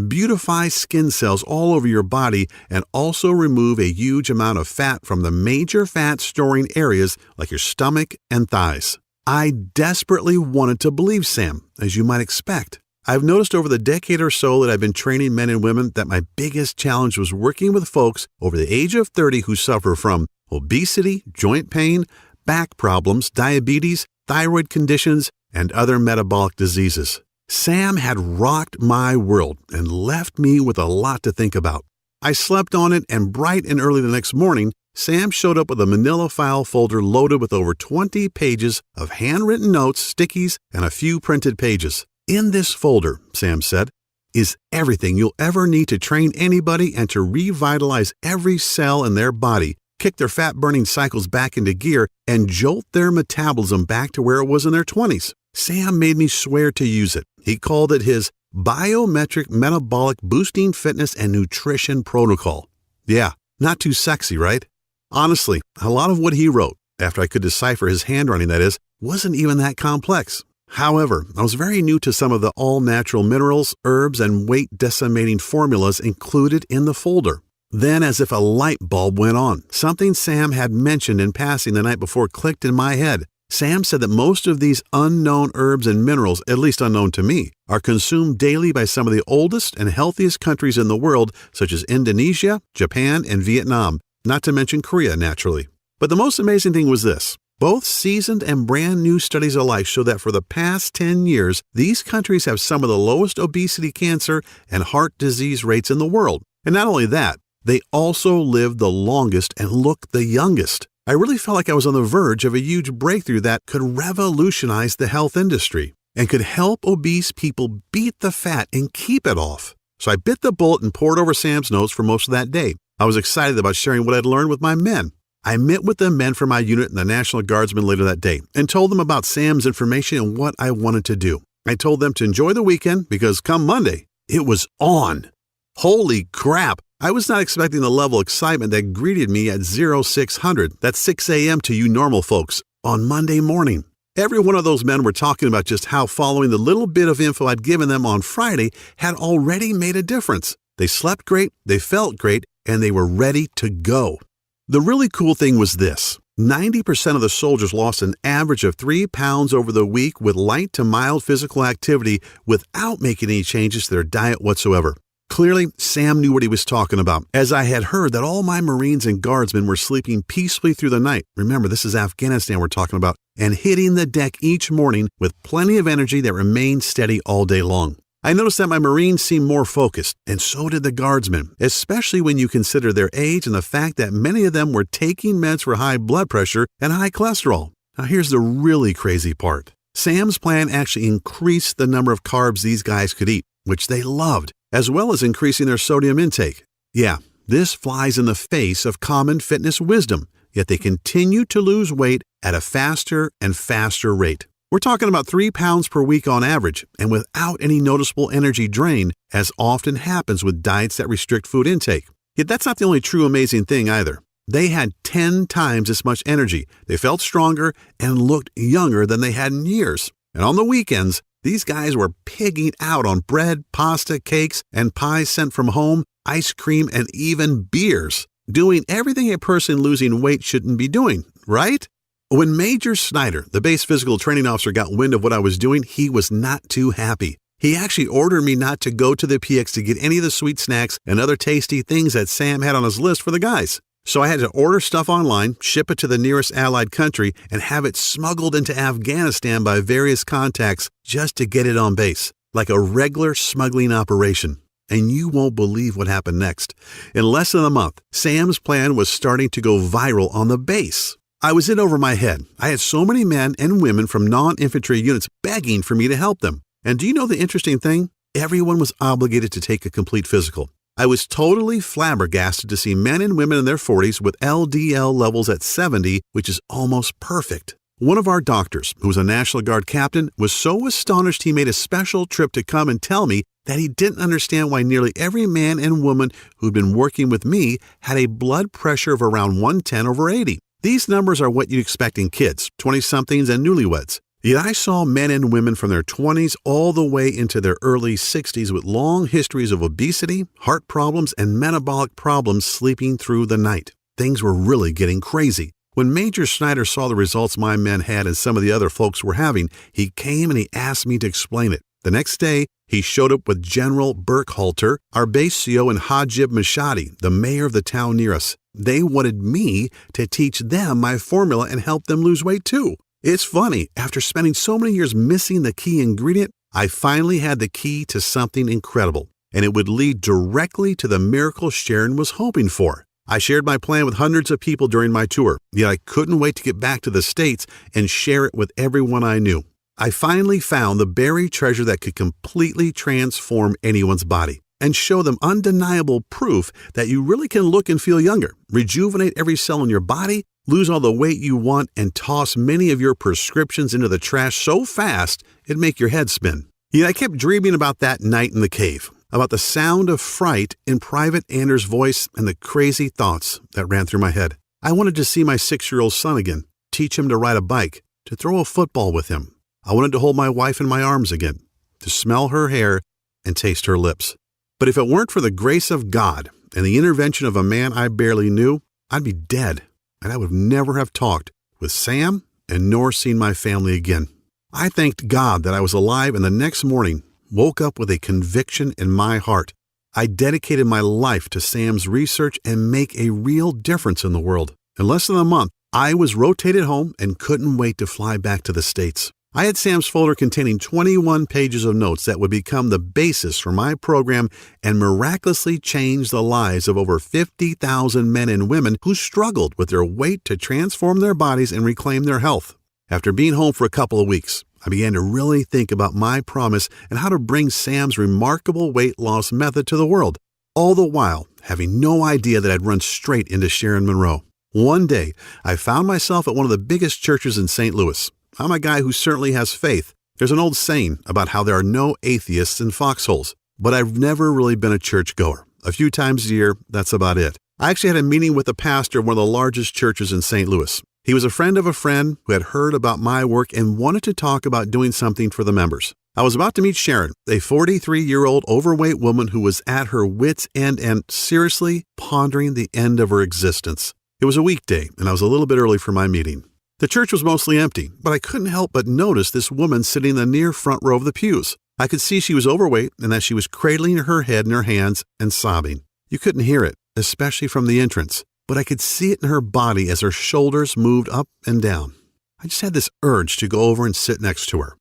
beautify skin cells all over your body, and also remove a huge amount of fat from the major fat-storing areas like your stomach and thighs. I desperately wanted to believe Sam, as you might expect. I've noticed over the decade or so that I've been training men and women that my biggest challenge was working with folks over the age of 30 who suffer from obesity, joint pain, back problems, diabetes, thyroid conditions, and other metabolic diseases. Sam had rocked my world and left me with a lot to think about. I slept on it, and bright and early the next morning, Sam showed up with a manila file folder loaded with over 20 pages of handwritten notes, stickies, and a few printed pages. In this folder, Sam said, is everything you'll ever need to train anybody and to revitalize every cell in their body, kick their fat-burning cycles back into gear, and jolt their metabolism back to where it was in their 20s. Sam made me swear to use it. He called it his Biometric Metabolic Boosting Fitness and Nutrition Protocol. Yeah, not too sexy, right? Honestly, a lot of what he wrote, after I could decipher his handwriting that is, wasn't even that complex. However, I was very new to some of the all-natural minerals, herbs, and weight-decimating formulas included in the folder. Then, as if a light bulb went on, something Sam had mentioned in passing the night before clicked in my head. Sam said that most of these unknown herbs and minerals, at least unknown to me, are consumed daily by some of the oldest and healthiest countries in the world, such as Indonesia, Japan, and Vietnam, not to mention Korea, naturally. But the most amazing thing was this. Both seasoned and brand new studies alike show that for the past 10 years, these countries have some of the lowest obesity, cancer, and heart disease rates in the world. And not only that, they also live the longest and look the youngest. I really felt like I was on the verge of a huge breakthrough that could revolutionize the health industry and could help obese people beat the fat and keep it off. So I bit the bullet and poured over Sam's notes for most of that day. I was excited about sharing what I'd learned with my men. I met with the men from my unit and the National Guardsmen later that day and told them about Sam's information and what I wanted to do. I told them to enjoy the weekend because come Monday, it was on. Holy crap! I was not expecting the level of excitement that greeted me at 0600, that's 6 a.m. to you normal folks, on Monday morning. Every one of those men were talking about just how following the little bit of info I'd given them on Friday had already made a difference. They slept great, they felt great, and they were ready to go. The really cool thing was this. 90% of the soldiers lost an average of 3 pounds over the week with light to mild physical activity without making any changes to their diet whatsoever. Clearly, Sam knew what he was talking about, as I had heard that all my Marines and Guardsmen were sleeping peacefully through the night. Remember, this is Afghanistan we're talking about, and hitting the deck each morning with plenty of energy that remained steady all day long. I noticed that my Marines seemed more focused, and so did the Guardsmen, especially when you consider their age and the fact that many of them were taking meds for high blood pressure and high cholesterol. Now here's the really crazy part. Sam's plan actually increased the number of carbs these guys could eat, which they loved, as well as increasing their sodium intake. Yeah, this flies in the face of common fitness wisdom, yet they continue to lose weight at a faster and faster rate. We're talking about 3 pounds per week on average, and without any noticeable energy drain, as often happens with diets that restrict food intake. Yet that's not the only true amazing thing either. They had 10 times as much energy, they felt stronger, and looked younger than they had in years. And on the weekends, these guys were pigging out on bread, pasta, cakes, and pies sent from home, ice cream, and even beers, doing everything a person losing weight shouldn't be doing, right? When Major Snyder, the base physical training officer, got wind of what I was doing, he was not too happy. He actually ordered me not to go to the PX to get any of the sweet snacks and other tasty things that Sam had on his list for the guys. So I had to order stuff online, ship it to the nearest allied country, and have it smuggled into Afghanistan by various contacts just to get it on base, like a regular smuggling operation. And you won't believe what happened next. In less than a month, Sam's plan was starting to go viral on the base. I was in over my head. I had so many men and women from non-infantry units begging for me to help them. And do you know the interesting thing? Everyone was obligated to take a complete physical. I was totally flabbergasted to see men and women in their 40s with LDL levels at 70, which is almost perfect. One of our doctors, who was a National Guard captain, was so astonished he made a special trip to come and tell me that he didn't understand why nearly every man and woman who'd been working with me had a blood pressure of around 110/80. These numbers are what you'd expect in kids, 20-somethings and newlyweds. Yet I saw men and women from their 20s all the way into their early 60s with long histories of obesity, heart problems, and metabolic problems sleeping through the night. Things were really getting crazy. When Major Snyder saw the results my men had and some of the other folks were having, he came and he asked me to explain it. The next day, he showed up with General Burkhalter, our base CO, and Hajib Mashadi, the mayor of the town near us. They wanted me to teach them my formula and help them lose weight too. It's funny, after spending so many years missing the key ingredient, I finally had the key to something incredible, and it would lead directly to the miracle Sharon was hoping for. I shared my plan with hundreds of people during my tour, yet I couldn't wait to get back to the States and share it with everyone I knew. I finally found the buried treasure that could completely transform anyone's body and show them undeniable proof that you really can look and feel younger, rejuvenate every cell in your body, lose all the weight you want, and toss many of your prescriptions into the trash so fast it'd make your head spin. Yet I kept dreaming about that night in the cave, about the sound of fright in Private Anders' voice and the crazy thoughts that ran through my head. I wanted to see my 6-year-old son again, teach him to ride a bike, to throw a football with him. I wanted to hold my wife in my arms again, to smell her hair and taste her lips. But if it weren't for the grace of God and the intervention of a man I barely knew, I'd be dead, and I would never have talked with Sam and nor seen my family again. I thanked God that I was alive, and the next morning woke up with a conviction in my heart. I dedicated my life to Sam's research and make a real difference in the world. In less than a month, I was rotated home and couldn't wait to fly back to the States. I had Sam's folder containing 21 pages of notes that would become the basis for my program and miraculously change the lives of over 50,000 men and women who struggled with their weight to transform their bodies and reclaim their health. After being home for a couple of weeks, I began to really think about my promise and how to bring Sam's remarkable weight loss method to the world, all the while having no idea that I'd run straight into Sharon Monroe. One day, I found myself at one of the biggest churches in St. Louis. I'm a guy who certainly has faith. There's an old saying about how there are no atheists in foxholes, but I've never really been a churchgoer. A few times a year, that's about it. I actually had a meeting with the pastor of one of the largest churches in St. Louis. He was a friend of a friend who had heard about my work and wanted to talk about doing something for the members. I was about to meet Sharon, a 43-year-old overweight woman who was at her wits' end and seriously pondering the end of her existence. It was a weekday, and I was a little bit early for my meeting. The church was mostly empty, but I couldn't help but notice this woman sitting in the near front row of the pews. I could see she was overweight and that she was cradling her head in her hands and sobbing. You couldn't hear it, especially from the entrance, but I could see it in her body as her shoulders moved up and down. I just had this urge to go over and sit next to her.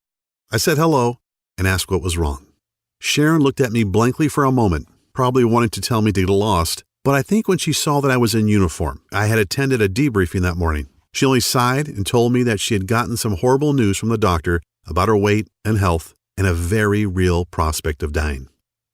I said hello and asked what was wrong. Sharon looked at me blankly for a moment, probably wanting to tell me to get lost, but I think when she saw that I was in uniform, I had attended a debriefing that morning. She only sighed and told me that she had gotten some horrible news from the doctor about her weight and health and a very real prospect of dying.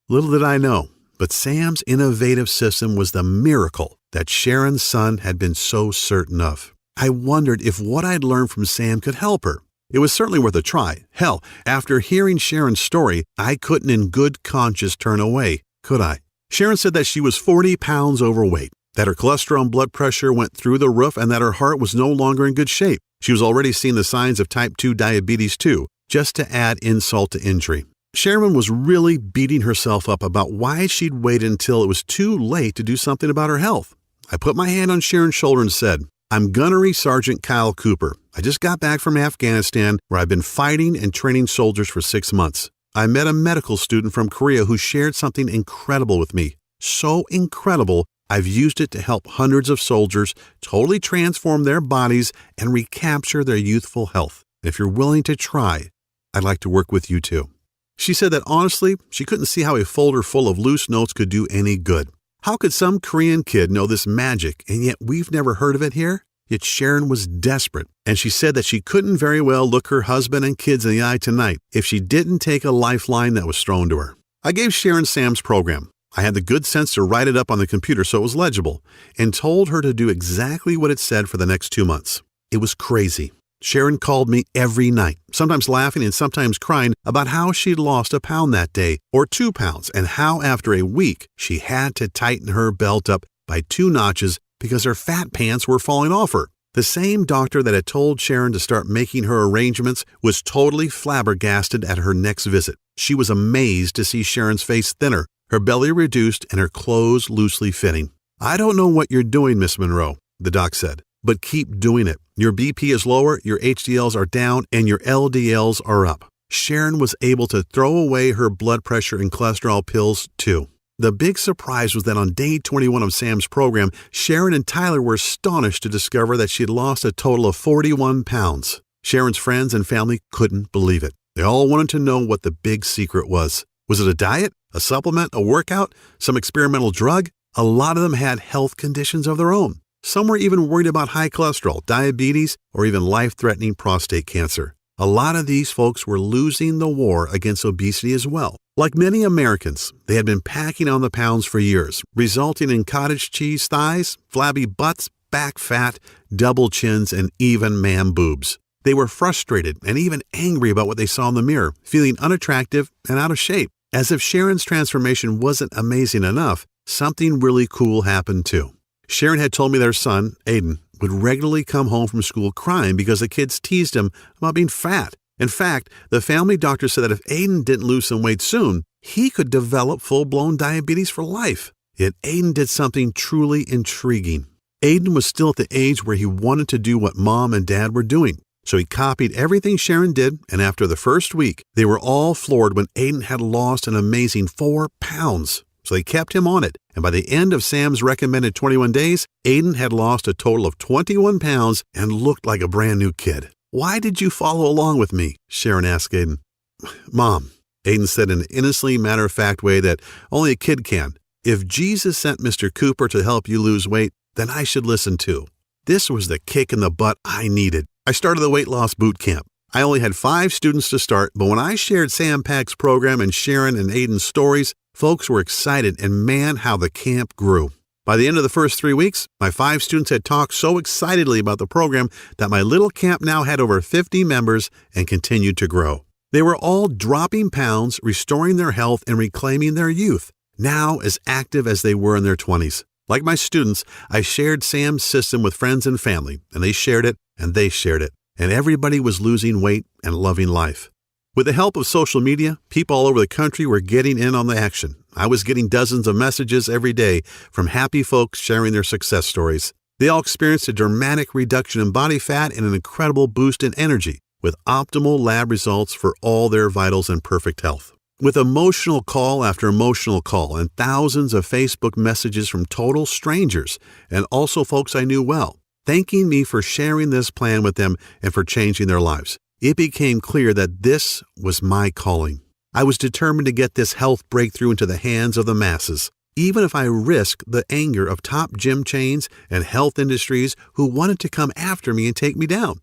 Little did I know, but Sam's innovative system was the miracle that Sharon's son had been so certain of. I wondered if what I'd learned from Sam could help her. It was certainly worth a try. Hell, after hearing Sharon's story, I couldn't in good conscience turn away, could I? Sharon said that she was 40 pounds overweight, that her cholesterol and blood pressure went through the roof, and that her heart was no longer in good shape. She was already seeing the signs of type 2 diabetes too, just to add insult to injury. Sharon was really beating herself up about why she'd waited until it was too late to do something about her health. I put my hand on Sharon's shoulder and said, "I'm Gunnery Sergeant Kyle Cooper. I just got back from Afghanistan, where I've been fighting and training soldiers for 6 months. I met a medical student from Korea who shared something incredible with me. So incredible, I've used it to help hundreds of soldiers totally transform their bodies and recapture their youthful health. If you're willing to try, I'd like to work with you too." She said that honestly, she couldn't see how a folder full of loose notes could do any good. How could some Korean kid know this magic, and yet we've never heard of it here? Yet Sharon was desperate, and she said that she couldn't very well look her husband and kids in the eye tonight if she didn't take a lifeline that was thrown to her. I gave Sharon Sam's program. I had the good sense to write it up on the computer so it was legible, and told her to do exactly what it said for the next 2 months. It was crazy. Sharon called me every night, sometimes laughing and sometimes crying about how she'd lost a pound that day, or 2 pounds, and how after a week she had to tighten her belt up by 2 notches because her fat pants were falling off her. The same doctor that had told Sharon to start making her arrangements was totally flabbergasted at her next visit. She was amazed to see Sharon's face thinner, her belly reduced, and her clothes loosely fitting. "I don't know what you're doing, Miss Monroe," the doc said, "but keep doing it. Your BP is lower, your HDLs are down, and your LDLs are up. Sharon was able to throw away her blood pressure and cholesterol pills too. The big surprise was that on day 21 of Sam's program, Sharon and Tyler were astonished to discover that she had lost a total of 41 pounds. Sharon's friends and family couldn't believe it. They all wanted to know what the big secret was. Was it a diet, a supplement, a workout, some experimental drug? A lot of them had health conditions of their own. Some were even worried about high cholesterol, diabetes, or even life-threatening prostate cancer. A lot of these folks were losing the war against obesity as well. Like many Americans, they had been packing on the pounds for years, resulting in cottage cheese thighs, flabby butts, back fat, double chins, and even man boobs. They were frustrated and even angry about what they saw in the mirror, feeling unattractive and out of shape. As if Sharon's transformation wasn't amazing enough, something really cool happened too. Sharon had told me their son, Aiden, would regularly come home from school crying because the kids teased him about being fat. In fact, the family doctor said that if Aiden didn't lose some weight soon, he could develop full-blown diabetes for life. Yet Aiden did something truly intriguing. Aiden was still at the age where he wanted to do what mom and dad were doing. So he copied everything Sharon did, and after the first week, they were all floored when Aiden had lost an amazing 4 pounds. So they kept him on it, and by the end of Sam's recommended 21 days, Aiden had lost a total of 21 pounds and looked like a brand new kid. "Why did you follow along with me?" Sharon asked Aiden. "Mom," Aiden said in an innocently matter-of-fact way that only a kid can, "if Jesus sent Mr. Cooper to help you lose weight, then I should listen too." This was the kick in the butt I needed. I started the weight loss boot camp. I only had 5 students to start, but when I shared Sam Pack's program and Sharon and Aiden's stories, folks were excited, and man, how the camp grew. By the end of the first 3 weeks, my 5 students had talked so excitedly about the program that my little camp now had over 50 members and continued to grow. They were all dropping pounds, restoring their health, and reclaiming their youth, now as active as they were in their 20s. Like my students, I shared Sam's system with friends and family, and they shared it, and they shared it, and everybody was losing weight and loving life. With the help of social media, people all over the country were getting in on the action. I was getting dozens of messages every day from happy folks sharing their success stories. They all experienced a dramatic reduction in body fat and an incredible boost in energy, with optimal lab results for all their vitals and perfect health. With emotional call after emotional call and thousands of Facebook messages from total strangers and also folks I knew well, thanking me for sharing this plan with them and for changing their lives, it became clear that this was my calling. I was determined to get this health breakthrough into the hands of the masses, even if I risked the anger of top gym chains and health industries who wanted to come after me and take me down.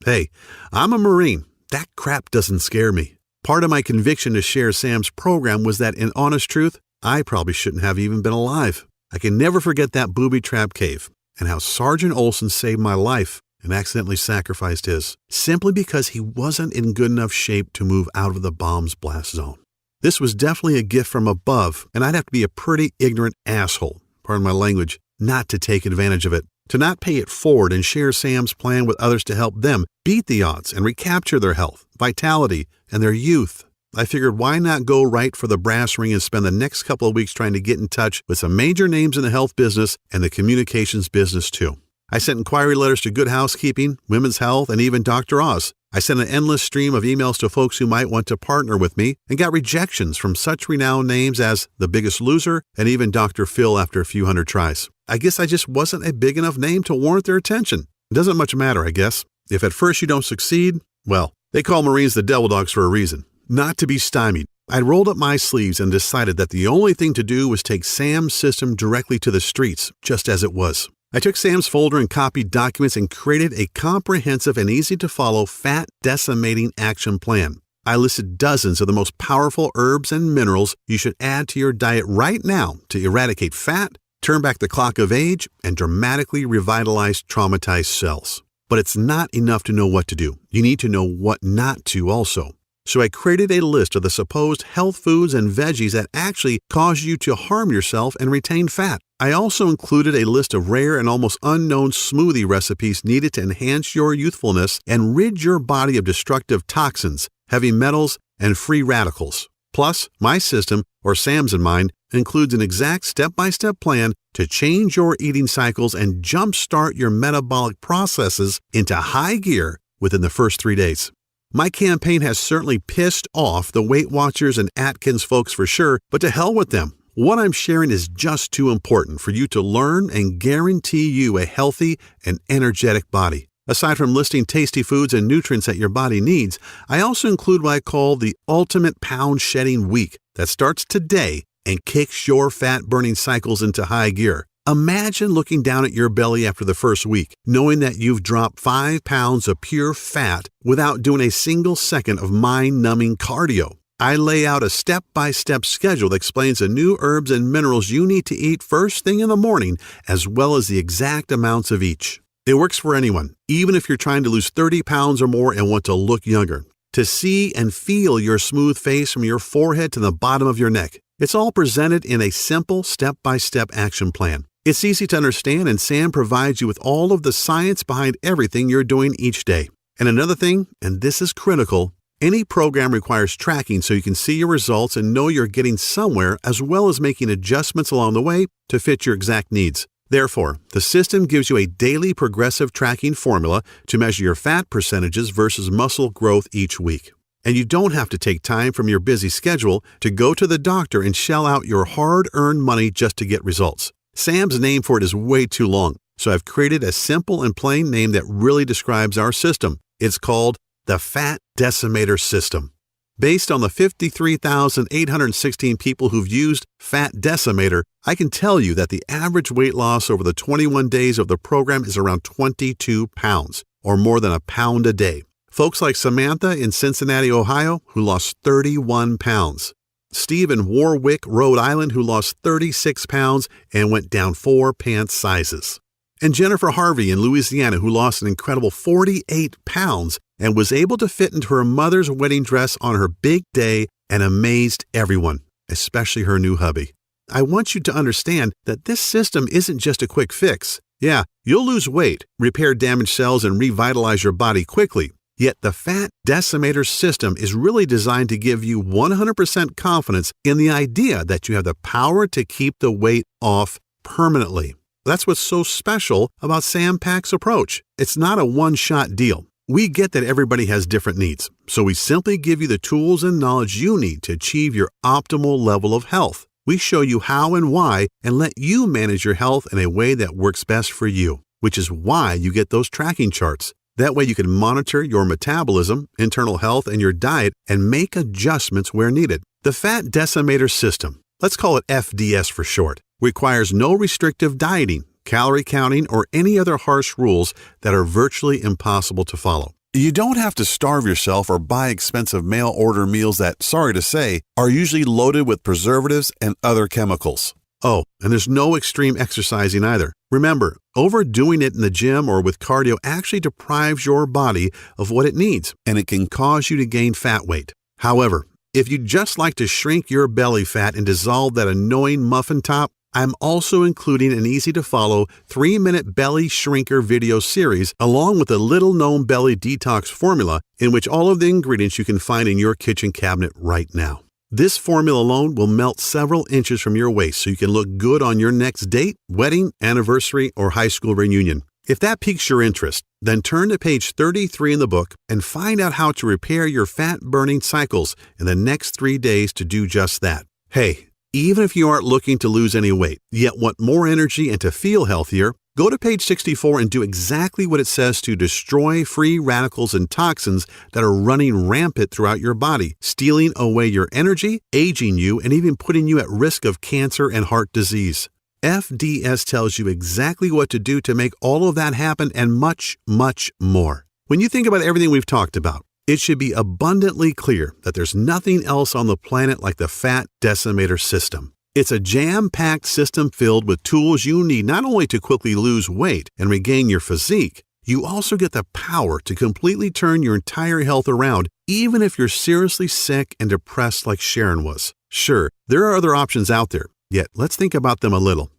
Hey, I'm a Marine. That crap doesn't scare me. Part of my conviction to share Sam's program was that, in honest truth, I probably shouldn't have even been alive. I can never forget that booby trap cave and how Sergeant Olson saved my life and accidentally sacrificed his, simply because he wasn't in good enough shape to move out of the bomb's blast zone. This was definitely a gift from above, and I'd have to be a pretty ignorant asshole, pardon my language, not to take advantage of it, to not pay it forward and share Sam's plan with others to help them beat the odds and recapture their health, vitality, and their youth. I figured, why not go right for the brass ring and spend the next couple of weeks trying to get in touch with some major names in the health business and the communications business too. I sent inquiry letters to Good Housekeeping, Women's Health, and even Dr. Oz. I sent an endless stream of emails to folks who might want to partner with me and got rejections from such renowned names as The Biggest Loser and even Dr. Phil after a few hundred tries. I guess I just wasn't a big enough name to warrant their attention. It doesn't much matter, I guess. If at first you don't succeed, well, they call Marines the devil dogs for a reason. Not to be stymied, I rolled up my sleeves and decided that the only thing to do was take Sam's system directly to the streets, just as it was. I took Sam's folder and copied documents and created a comprehensive and easy-to-follow fat decimating action plan. I listed dozens of the most powerful herbs and minerals you should add to your diet right now to eradicate fat, turn back the clock of age, and dramatically revitalize traumatized cells. But it's not enough to know what to do. You need to know what not to also. So I created a list of the supposed health foods and veggies that actually cause you to harm yourself and retain fat. I also included a list of rare and almost unknown smoothie recipes needed to enhance your youthfulness and rid your body of destructive toxins, heavy metals, and free radicals. Plus, my system, or Sam's in mine, includes an exact step-by-step plan to change your eating cycles and jumpstart your metabolic processes into high gear within the first 3 days. My campaign has certainly pissed off the Weight Watchers and Atkins folks for sure, but to hell with them. What I'm sharing is just too important for you to learn and guarantee you a healthy and energetic body. Aside from listing tasty foods and nutrients that your body needs, I also include what I call the Ultimate Pound Shedding Week that starts today and kicks your fat-burning cycles into high gear. Imagine looking down at your belly after the first week, knowing that you've dropped 5 pounds of pure fat without doing a single second of mind-numbing cardio. I lay out a step-by-step schedule that explains the new herbs and minerals you need to eat first thing in the morning, as well as the exact amounts of each. It works for anyone, even if you're trying to lose 30 pounds or more and want to look younger. To see and feel your smooth face from your forehead to the bottom of your neck. It's all presented in a simple step-by-step action plan. It's easy to understand, and Sam provides you with all of the science behind everything you're doing each day. And another thing, and this is critical, any program requires tracking so you can see your results and know you're getting somewhere, as well as making adjustments along the way to fit your exact needs. Therefore, the system gives you a daily progressive tracking formula to measure your fat percentages versus muscle growth each week. And you don't have to take time from your busy schedule to go to the doctor and shell out your hard-earned money just to get results. Sam's name for it is way too long, so I've created a simple and plain name that really describes our system. It's called the Fat Decimator System. Based on the 53,816 people who've used Fat Decimator, I can tell you that the average weight loss over the 21 days of the program is around 22 pounds, or more than a pound a day. Folks like Samantha in Cincinnati, Ohio, who lost 31 pounds. Steve in Warwick, Rhode Island, who lost 36 pounds and went down 4 pant sizes. And Jennifer Harvey in Louisiana, who lost an incredible 48 pounds and was able to fit into her mother's wedding dress on her big day and amazed everyone, especially her new hubby. I want you to understand that this system isn't just a quick fix. Yeah, you'll lose weight, repair damaged cells, and revitalize your body quickly. Yet the Fat Decimator system is really designed to give you 100% confidence in the idea that you have the power to keep the weight off permanently. That's what's so special about Sam Pak's approach. It's not a one-shot deal. We get that everybody has different needs, so we simply give you the tools and knowledge you need to achieve your optimal level of health. We show you how and why and let you manage your health in a way that works best for you, which is why you get those tracking charts. That way you can monitor your metabolism, internal health, and your diet and make adjustments where needed. The Fat Decimator system, let's call it FDS for short, requires no restrictive dieting, calorie counting, or any other harsh rules that are virtually impossible to follow. You don't have to starve yourself or buy expensive mail-order meals that, sorry to say, are usually loaded with preservatives and other chemicals. Oh, and there's no extreme exercising either. Remember, overdoing it in the gym or with cardio actually deprives your body of what it needs, and it can cause you to gain fat weight. However, if you'd just like to shrink your belly fat and dissolve that annoying muffin top, I'm also including an easy-to-follow 3-minute belly shrinker video series along with a little-known belly detox formula in which all of the ingredients you can find in your kitchen cabinet right now. This formula alone will melt several inches from your waist so you can look good on your next date, wedding, anniversary, or high school reunion. If that piques your interest, then turn to page 33 in the book and find out how to repair your fat-burning cycles in the next 3 days to do just that. Hey, even if you aren't looking to lose any weight, yet want more energy and to feel healthier, go to page 64 and do exactly what it says to destroy free radicals and toxins that are running rampant throughout your body, stealing away your energy, aging you, and even putting you at risk of cancer and heart disease. FDS tells you exactly what to do to make all of that happen and much, much more. When you think about everything we've talked about, it should be abundantly clear that there's nothing else on the planet like the Fat Decimator system. It's a jam-packed system filled with tools you need not only to quickly lose weight and regain your physique, you also get the power to completely turn your entire health around, even if you're seriously sick and depressed like Sharon was. Sure, there are other options out there, yet let's think about them a little.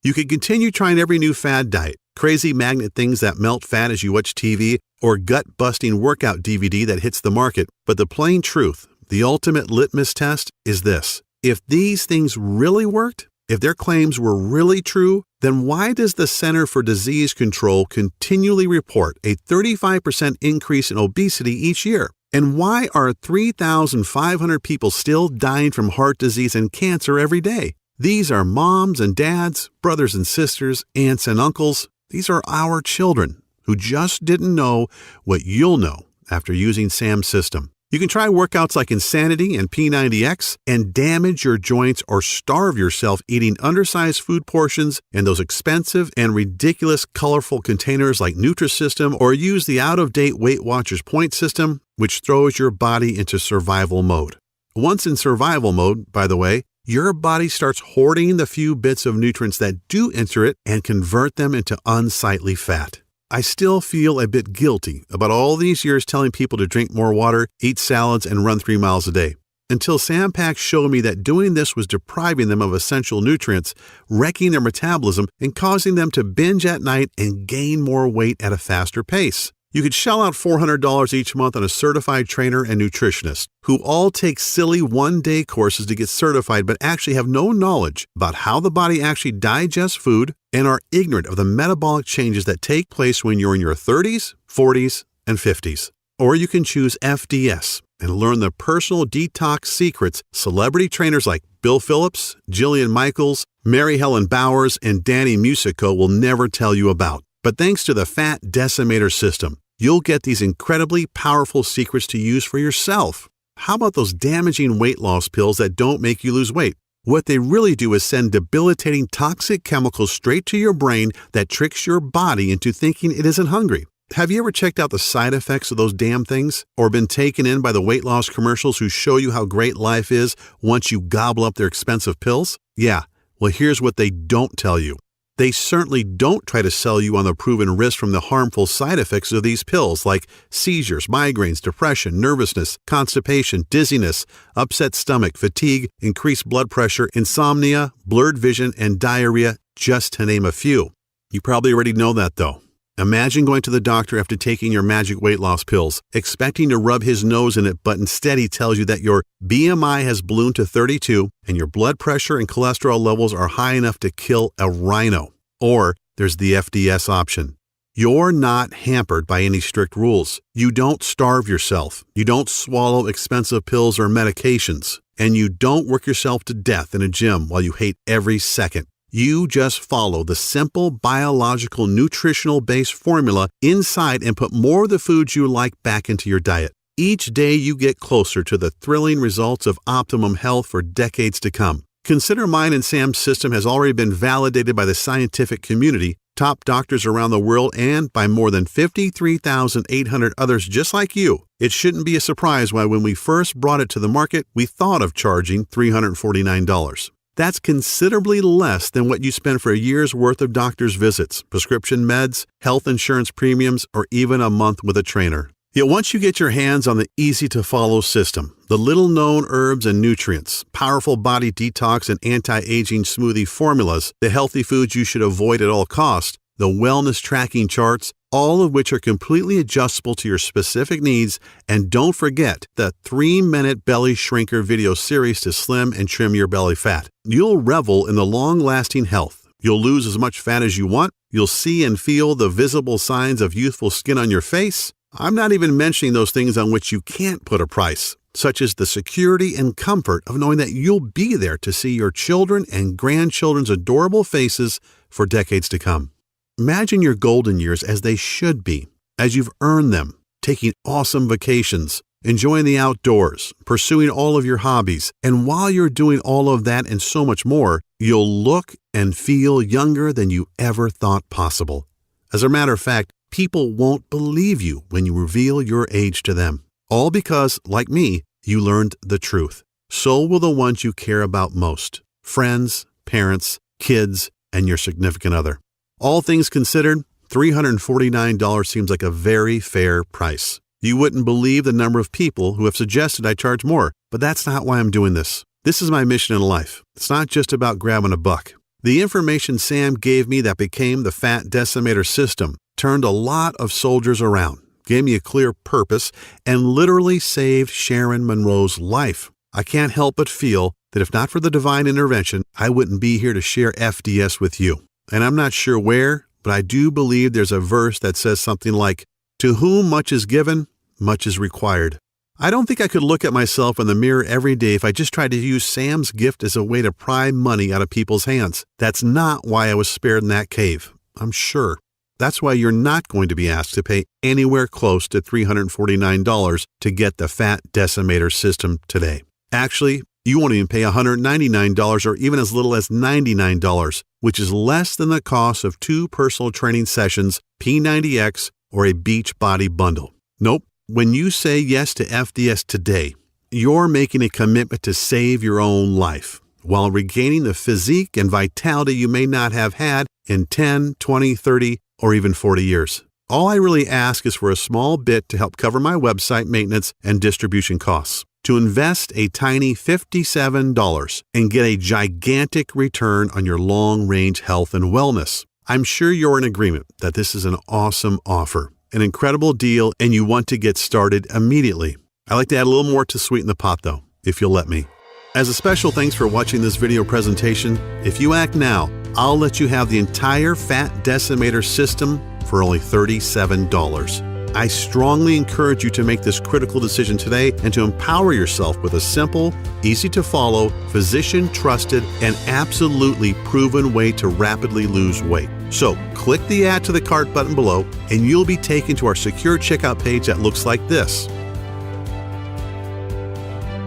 You could continue trying every new fad diet, crazy magnet things that melt fat as you watch TV, or gut-busting workout DVD that hits the market, but the plain truth, the ultimate litmus test, is this. If these things really worked, if their claims were really true, then why does the Center for Disease Control continually report a 35% increase in obesity each year? And why are 3,500 people still dying from heart disease and cancer every day? These are moms and dads, brothers and sisters, aunts and uncles. These are our children who just didn't know what you'll know after using Sam's system. You can try workouts like Insanity and P90X and damage your joints or starve yourself eating undersized food portions in those expensive and ridiculous colorful containers like Nutrisystem, or use the out-of-date Weight Watchers point system, which throws your body into survival mode. Once in survival mode, by the way, your body starts hoarding the few bits of nutrients that do enter it and convert them into unsightly fat. I still feel a bit guilty about all these years telling people to drink more water, eat salads, and run 3 miles a day, until Sam Pack showed me that doing this was depriving them of essential nutrients, wrecking their metabolism, and causing them to binge at night and gain more weight at a faster pace. You could shell out $400 each month on a certified trainer and nutritionist who all take silly one-day courses to get certified but actually have no knowledge about how the body actually digests food and are ignorant of the metabolic changes that take place when you're in your 30s, 40s, and 50s. Or you can choose FDS and learn the personal detox secrets celebrity trainers like Bill Phillips, Jillian Michaels, Mary Helen Bowers, and Danny Musico will never tell you about. But thanks to the Fat Decimator system, you'll get these incredibly powerful secrets to use for yourself. How about those damaging weight loss pills that don't make you lose weight? What they really do is send debilitating toxic chemicals straight to your brain that tricks your body into thinking it isn't hungry. Have you ever checked out the side effects of those damn things? Or been taken in by the weight loss commercials who show you how great life is once you gobble up their expensive pills? Yeah, well, here's what they don't tell you. They certainly don't try to sell you on the proven risk from the harmful side effects of these pills like seizures, migraines, depression, nervousness, constipation, dizziness, upset stomach, fatigue, increased blood pressure, insomnia, blurred vision, and diarrhea, just to name a few. You probably already know that though. Imagine going to the doctor after taking your magic weight loss pills, expecting to rub his nose in it, but instead he tells you that your BMI has ballooned to 32 and your blood pressure and cholesterol levels are high enough to kill a rhino. Or there's the FDS option. You're not hampered by any strict rules. You don't starve yourself. You don't swallow expensive pills or medications. And you don't work yourself to death in a gym while you hate every second. You just follow the simple biological nutritional-based formula inside and put more of the foods you like back into your diet. Each day you get closer to the thrilling results of optimum health for decades to come. Consider mine and Sam's system has already been validated by the scientific community, top doctors around the world, and by more than 53,800 others just like you. It shouldn't be a surprise why when we first brought it to the market, we thought of charging $349. That's considerably less than what you spend for a year's worth of doctor's visits, prescription meds, health insurance premiums, or even a month with a trainer. Yet once you get your hands on the easy-to-follow system, the little-known herbs and nutrients, powerful body detox and anti-aging smoothie formulas, the healthy foods you should avoid at all costs, the wellness tracking charts, all of which are completely adjustable to your specific needs, and don't forget the 3-minute belly shrinker video series to slim and trim your belly fat. You'll revel in the long-lasting health. You'll lose as much fat as you want. You'll see and feel the visible signs of youthful skin on your face. I'm not even mentioning those things on which you can't put a price, such as the security and comfort of knowing that you'll be there to see your children and grandchildren's adorable faces for decades to come. Imagine your golden years as they should be, as you've earned them, taking awesome vacations, enjoying the outdoors, pursuing all of your hobbies, and while you're doing all of that and so much more, you'll look and feel younger than you ever thought possible. As a matter of fact, people won't believe you when you reveal your age to them. All because, like me, you learned the truth. So will the ones you care about most: friends, parents, kids, and your significant other. All things considered, $349 seems like a very fair price. You wouldn't believe the number of people who have suggested I charge more, but that's not why I'm doing this. This is my mission in life. It's not just about grabbing a buck. The information Sam gave me that became the Fat Decimator system turned a lot of soldiers around, gave me a clear purpose, and literally saved Sharon Monroe's life. I can't help but feel that if not for the divine intervention, I wouldn't be here to share FDS with you. And I'm not sure where, but I do believe there's a verse that says something like, "To whom much is given, much is required." I don't think I could look at myself in the mirror every day if I just tried to use Sam's gift as a way to pry money out of people's hands. That's not why I was spared in that cave, I'm sure. That's why you're not going to be asked to pay anywhere close to $349 to get the Fat Decimator system today. Actually, you won't even pay $199 or even as little as $99, which is less than the cost of 2 personal training sessions, P90X, or a Beachbody bundle. Nope. When you say yes to FDS today, you're making a commitment to save your own life while regaining the physique and vitality you may not have had in 10, 20, 30, or even 40 years. All I really ask is for a small bit to help cover my website maintenance and distribution costs. To invest a tiny $57 and get a gigantic return on your long-range health and wellness. I'm sure you're in agreement that this is an awesome offer, an incredible deal, and you want to get started immediately. I'd like to add a little more to sweeten the pot though, if you'll let me. As a special thanks for watching this video presentation, if you act now, I'll let you have the entire Fat Decimator system for only $37. I strongly encourage you to make this critical decision today and to empower yourself with a simple, easy-to-follow, physician-trusted, and absolutely proven way to rapidly lose weight. So, click the Add to the Cart button below, and you'll be taken to our secure checkout page that looks like this.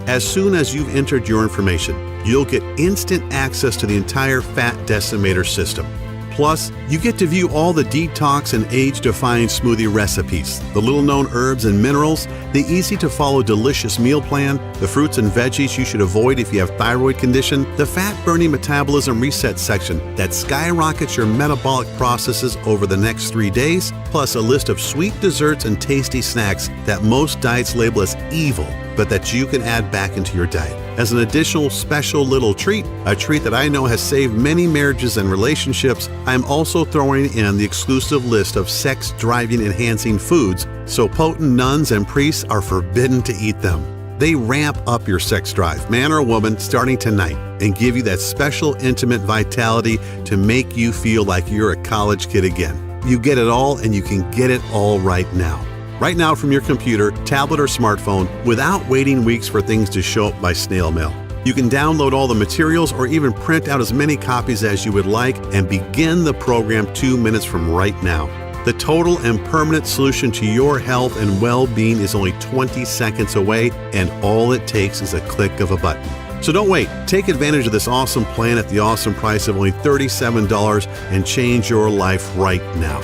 As soon as you've entered your information, you'll get instant access to the entire Fat Decimator system. Plus, you get to view all the detox and age-defying smoothie recipes, the little-known herbs and minerals, the easy-to-follow delicious meal plan, the fruits and veggies you should avoid if you have thyroid condition, the fat-burning metabolism reset section that skyrockets your metabolic processes over the next 3 days, plus a list of sweet desserts and tasty snacks that most diets label as evil, but that you can add back into your diet. As an additional special little treat, a treat that I know has saved many marriages and relationships, I'm also throwing in the exclusive list of sex-driving enhancing foods, so potent nuns and priests are forbidden to eat them. They ramp up your sex drive, man or woman, starting tonight, and give you that special intimate vitality to make you feel like you're a college kid again. You get it all, and you can get it all right now. Right now from your computer, tablet, or smartphone without waiting weeks for things to show up by snail mail. You can download all the materials or even print out as many copies as you would like and begin the program 2 minutes from right now. The total and permanent solution to your health and well-being is only 20 seconds away, and all it takes is a click of a button. So don't wait. Take advantage of this awesome plan at the awesome price of only $37 and change your life right now.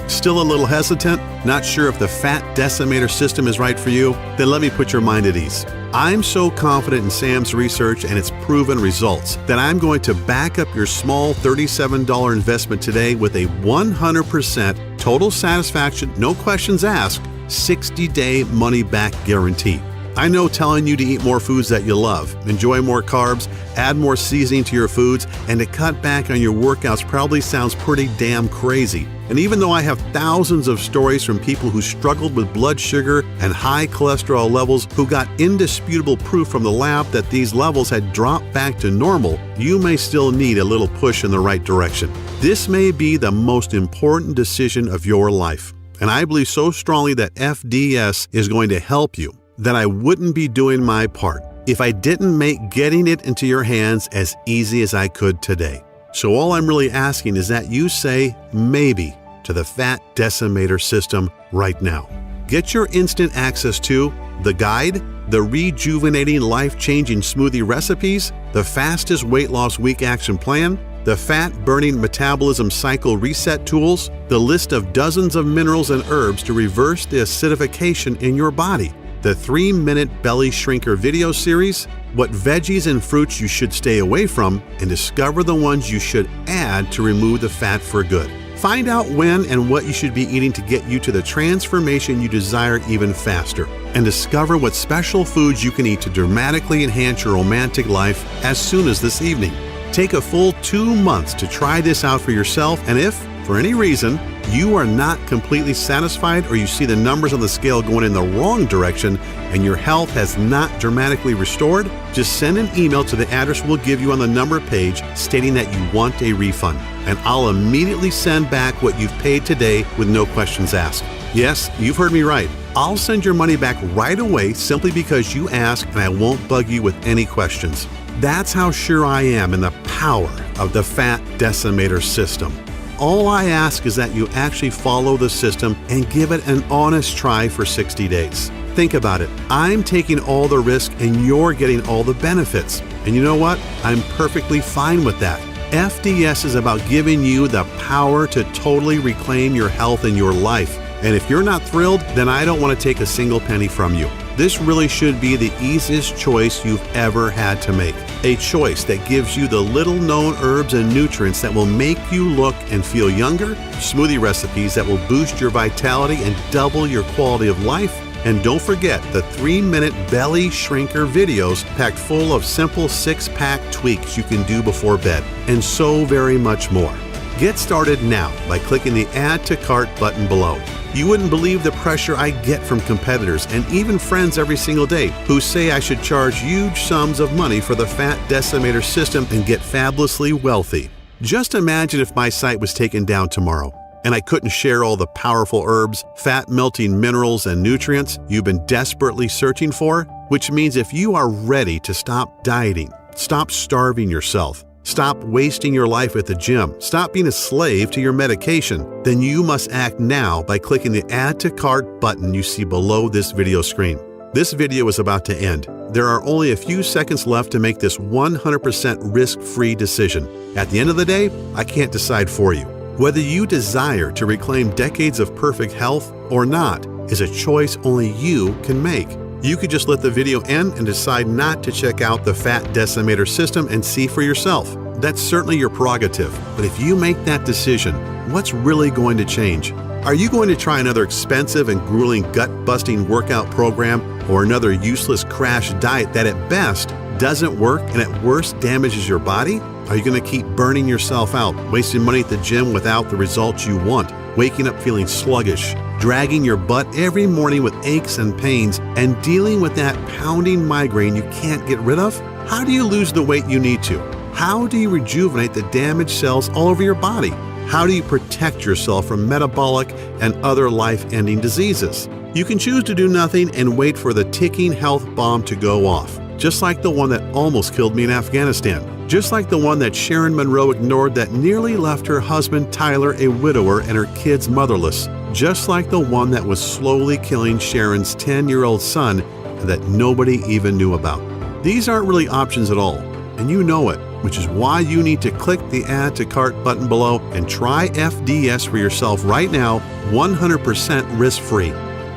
Still a little hesitant? Not sure if the Fat Decimator system is right for you? Then let me put your mind at ease. I'm so confident in Sam's research and its proven results that I'm going to back up your small $37 investment today with a 100% total satisfaction, no questions asked, 60-day money-back guarantee. I know telling you to eat more foods that you love, enjoy more carbs, add more seasoning to your foods, and to cut back on your workouts probably sounds pretty damn crazy. And even though I have thousands of stories from people who struggled with blood sugar and high cholesterol levels who got indisputable proof from the lab that these levels had dropped back to normal, you may still need a little push in the right direction. This may be the most important decision of your life, and I believe so strongly that FDS is going to help you that I wouldn't be doing my part if I didn't make getting it into your hands as easy as I could today. So all I'm really asking is that you say maybe to the Fat Decimator system right now. Get your instant access to the guide, the rejuvenating life-changing smoothie recipes, the fastest weight loss week action plan, the fat-burning metabolism cycle reset tools, the list of dozens of minerals and herbs to reverse the acidification in your body, the 3-minute belly shrinker video series, what veggies and fruits you should stay away from, and discover the ones you should add to remove the fat for good. Find out when and what you should be eating to get you to the transformation you desire even faster. And discover what special foods you can eat to dramatically enhance your romantic life as soon as this evening. Take a full 2 months to try this out for yourself, and if for any reason, you are not completely satisfied or you see the numbers on the scale going in the wrong direction and your health has not dramatically restored, just send an email to the address we'll give you on the number page stating that you want a refund, and I'll immediately send back what you've paid today with no questions asked. Yes, you've heard me right. I'll send your money back right away simply because you asked, and I won't bug you with any questions. That's how sure I am in the power of the Fat Decimator system. All I ask is that you actually follow the system and give it an honest try for 60 days. Think about it. I'm taking all the risk and you're getting all the benefits. And you know what? I'm perfectly fine with that. FDS is about giving you the power to totally reclaim your health and your life. And if you're not thrilled, then I don't want to take a single penny from you. This really should be the easiest choice you've ever had to make. A choice that gives you the little-known herbs and nutrients that will make you look and feel younger, smoothie recipes that will boost your vitality and double your quality of life, and don't forget the 3-minute belly shrinker videos packed full of simple 6-pack tweaks you can do before bed, and so very much more. Get started now by clicking the Add to Cart button below. You wouldn't believe the pressure I get from competitors and even friends every single day who say I should charge huge sums of money for the Fat Decimator system and get fabulously wealthy. Just imagine if my site was taken down tomorrow and I couldn't share all the powerful herbs, fat-melting minerals, and nutrients you've been desperately searching for, which means if you are ready to stop dieting, stop starving yourself, stop wasting your life at the gym, stop being a slave to your medication, then you must act now by clicking the Add to Cart button you see below this video screen. This video is about to end. There are only a few seconds left to make this 100% risk-free decision. At the end of the day, I can't decide for you. Whether you desire to reclaim decades of perfect health or not is a choice only you can make. You could just let the video end and decide not to check out the Fat Decimator system and see for yourself. That's certainly your prerogative. But if you make that decision, what's really going to change? Are you going to try another expensive and grueling gut-busting workout program or another useless crash diet that at best doesn't work and at worst damages your body? Are you going to keep burning yourself out, wasting money at the gym without the results you want, waking up feeling sluggish, dragging your butt every morning with aches and pains, and dealing with that pounding migraine you can't get rid of? How do you lose the weight you need to? How do you rejuvenate the damaged cells all over your body? How do you protect yourself from metabolic and other life-ending diseases? You can choose to do nothing and wait for the ticking health bomb to go off, just like the one that almost killed me in Afghanistan. Just like the one that Sharon Monroe ignored that nearly left her husband Tyler a widower and her kids motherless. Just like the one that was slowly killing Sharon's 10-year-old son and that nobody even knew about. These aren't really options at all, and you know it, which is why you need to click the Add to Cart button below and try FDS for yourself right now, 100% risk-free.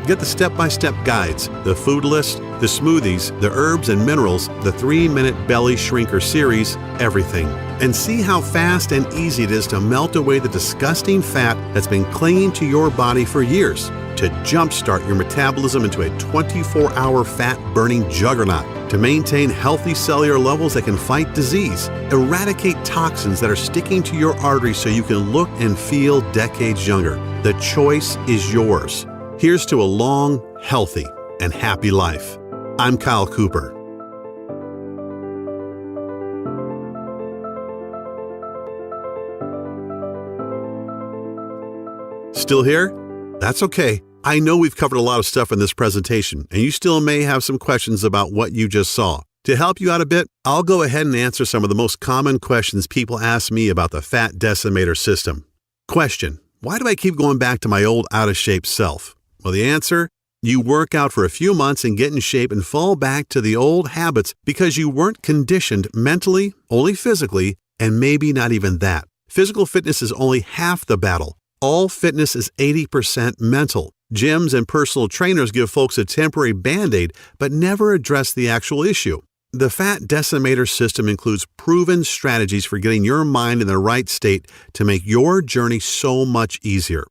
Get the step-by-step guides, the food list, the smoothies, the herbs and minerals, the 3-minute belly shrinker series, everything. And see how fast and easy it is to melt away the disgusting fat that's been clinging to your body for years, to jumpstart your metabolism into a 24-hour fat-burning juggernaut, to maintain healthy cellular levels that can fight disease, eradicate toxins that are sticking to your arteries so you can look and feel decades younger. The choice is yours. Here's to a long, healthy, and happy life. I'm Kyle Cooper. Still here? That's okay. I know we've covered a lot of stuff in this presentation, and you still may have some questions about what you just saw. To help you out a bit, I'll go ahead and answer some of the most common questions people ask me about the Fat Decimator system. Question: why do I keep going back to my old out-of-shape self? Well, the answer: you work out for a few months and get in shape and fall back to the old habits because you weren't conditioned mentally, only physically, and maybe not even that. Physical fitness is only half the battle. All fitness is 80% mental. Gyms and personal trainers give folks a temporary Band-Aid, but never address the actual issue. The Fat Decimator system includes proven strategies for getting your mind in the right state to make your journey so much easier.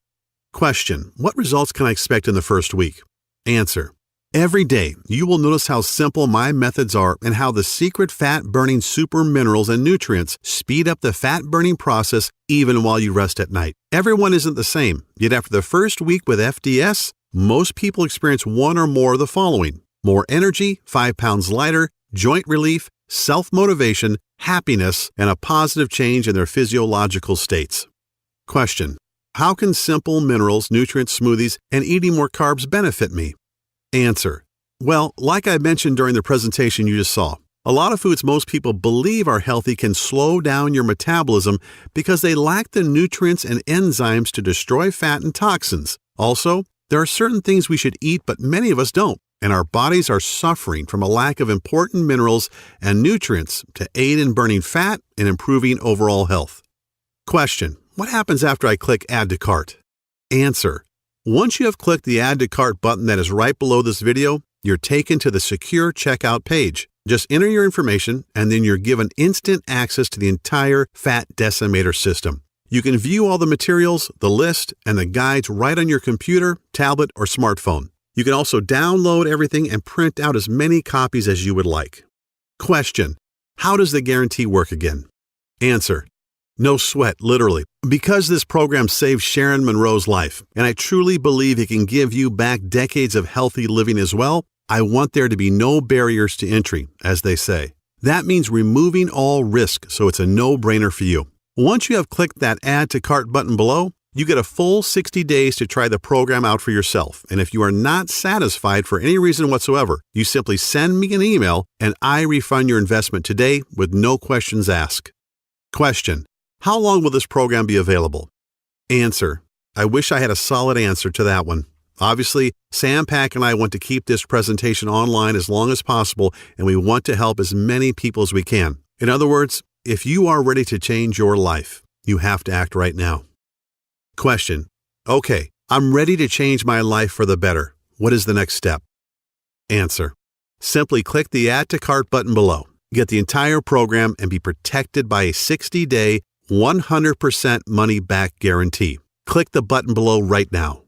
Question: what results can I expect in the first week? Answer: Every day, you will notice how simple my methods are and how the secret fat-burning super minerals and nutrients speed up the fat-burning process even while you rest at night. Everyone isn't the same, yet after the first week with FDS, most people experience one or more of the following: more energy, 5 pounds lighter, joint relief, self-motivation, happiness, and a positive change in their physiological states. Question: how can simple minerals, nutrient smoothies, and eating more carbs benefit me? Answer: well, like I mentioned during the presentation you just saw, a lot of foods most people believe are healthy can slow down your metabolism because they lack the nutrients and enzymes to destroy fat and toxins. Also, there are certain things we should eat but many of us don't, and our bodies are suffering from a lack of important minerals and nutrients to aid in burning fat and improving overall health. Question: what happens after I click Add to Cart? Answer: once you have clicked the Add to Cart button that is right below this video, you're taken to the secure checkout page. Just enter your information, and then you're given instant access to the entire Fat Decimator system. You can view all the materials, the list, and the guides right on your computer, tablet, or smartphone. You can also download everything and print out as many copies as you would like. Question: how does the guarantee work again? Answer: no sweat, literally. Because this program saved Sharon Monroe's life, and I truly believe it can give you back decades of healthy living as well, I want there to be no barriers to entry, as they say. That means removing all risk, so it's a no-brainer for you. Once you have clicked that Add to Cart button below, you get a full 60 days to try the program out for yourself, and if you are not satisfied for any reason whatsoever, you simply send me an email and I refund your investment today with no questions asked. Question: how long will this program be available? Answer: I wish I had a solid answer to that one. Obviously, Sam Pack and I want to keep this presentation online as long as possible, and we want to help as many people as we can. In other words, if you are ready to change your life, you have to act right now. Question: okay, I'm ready to change my life for the better. What is the next step? Answer: simply click the Add to Cart button below. Get the entire program and be protected by a 60-day, 100% money-back guarantee. Click the button below right now.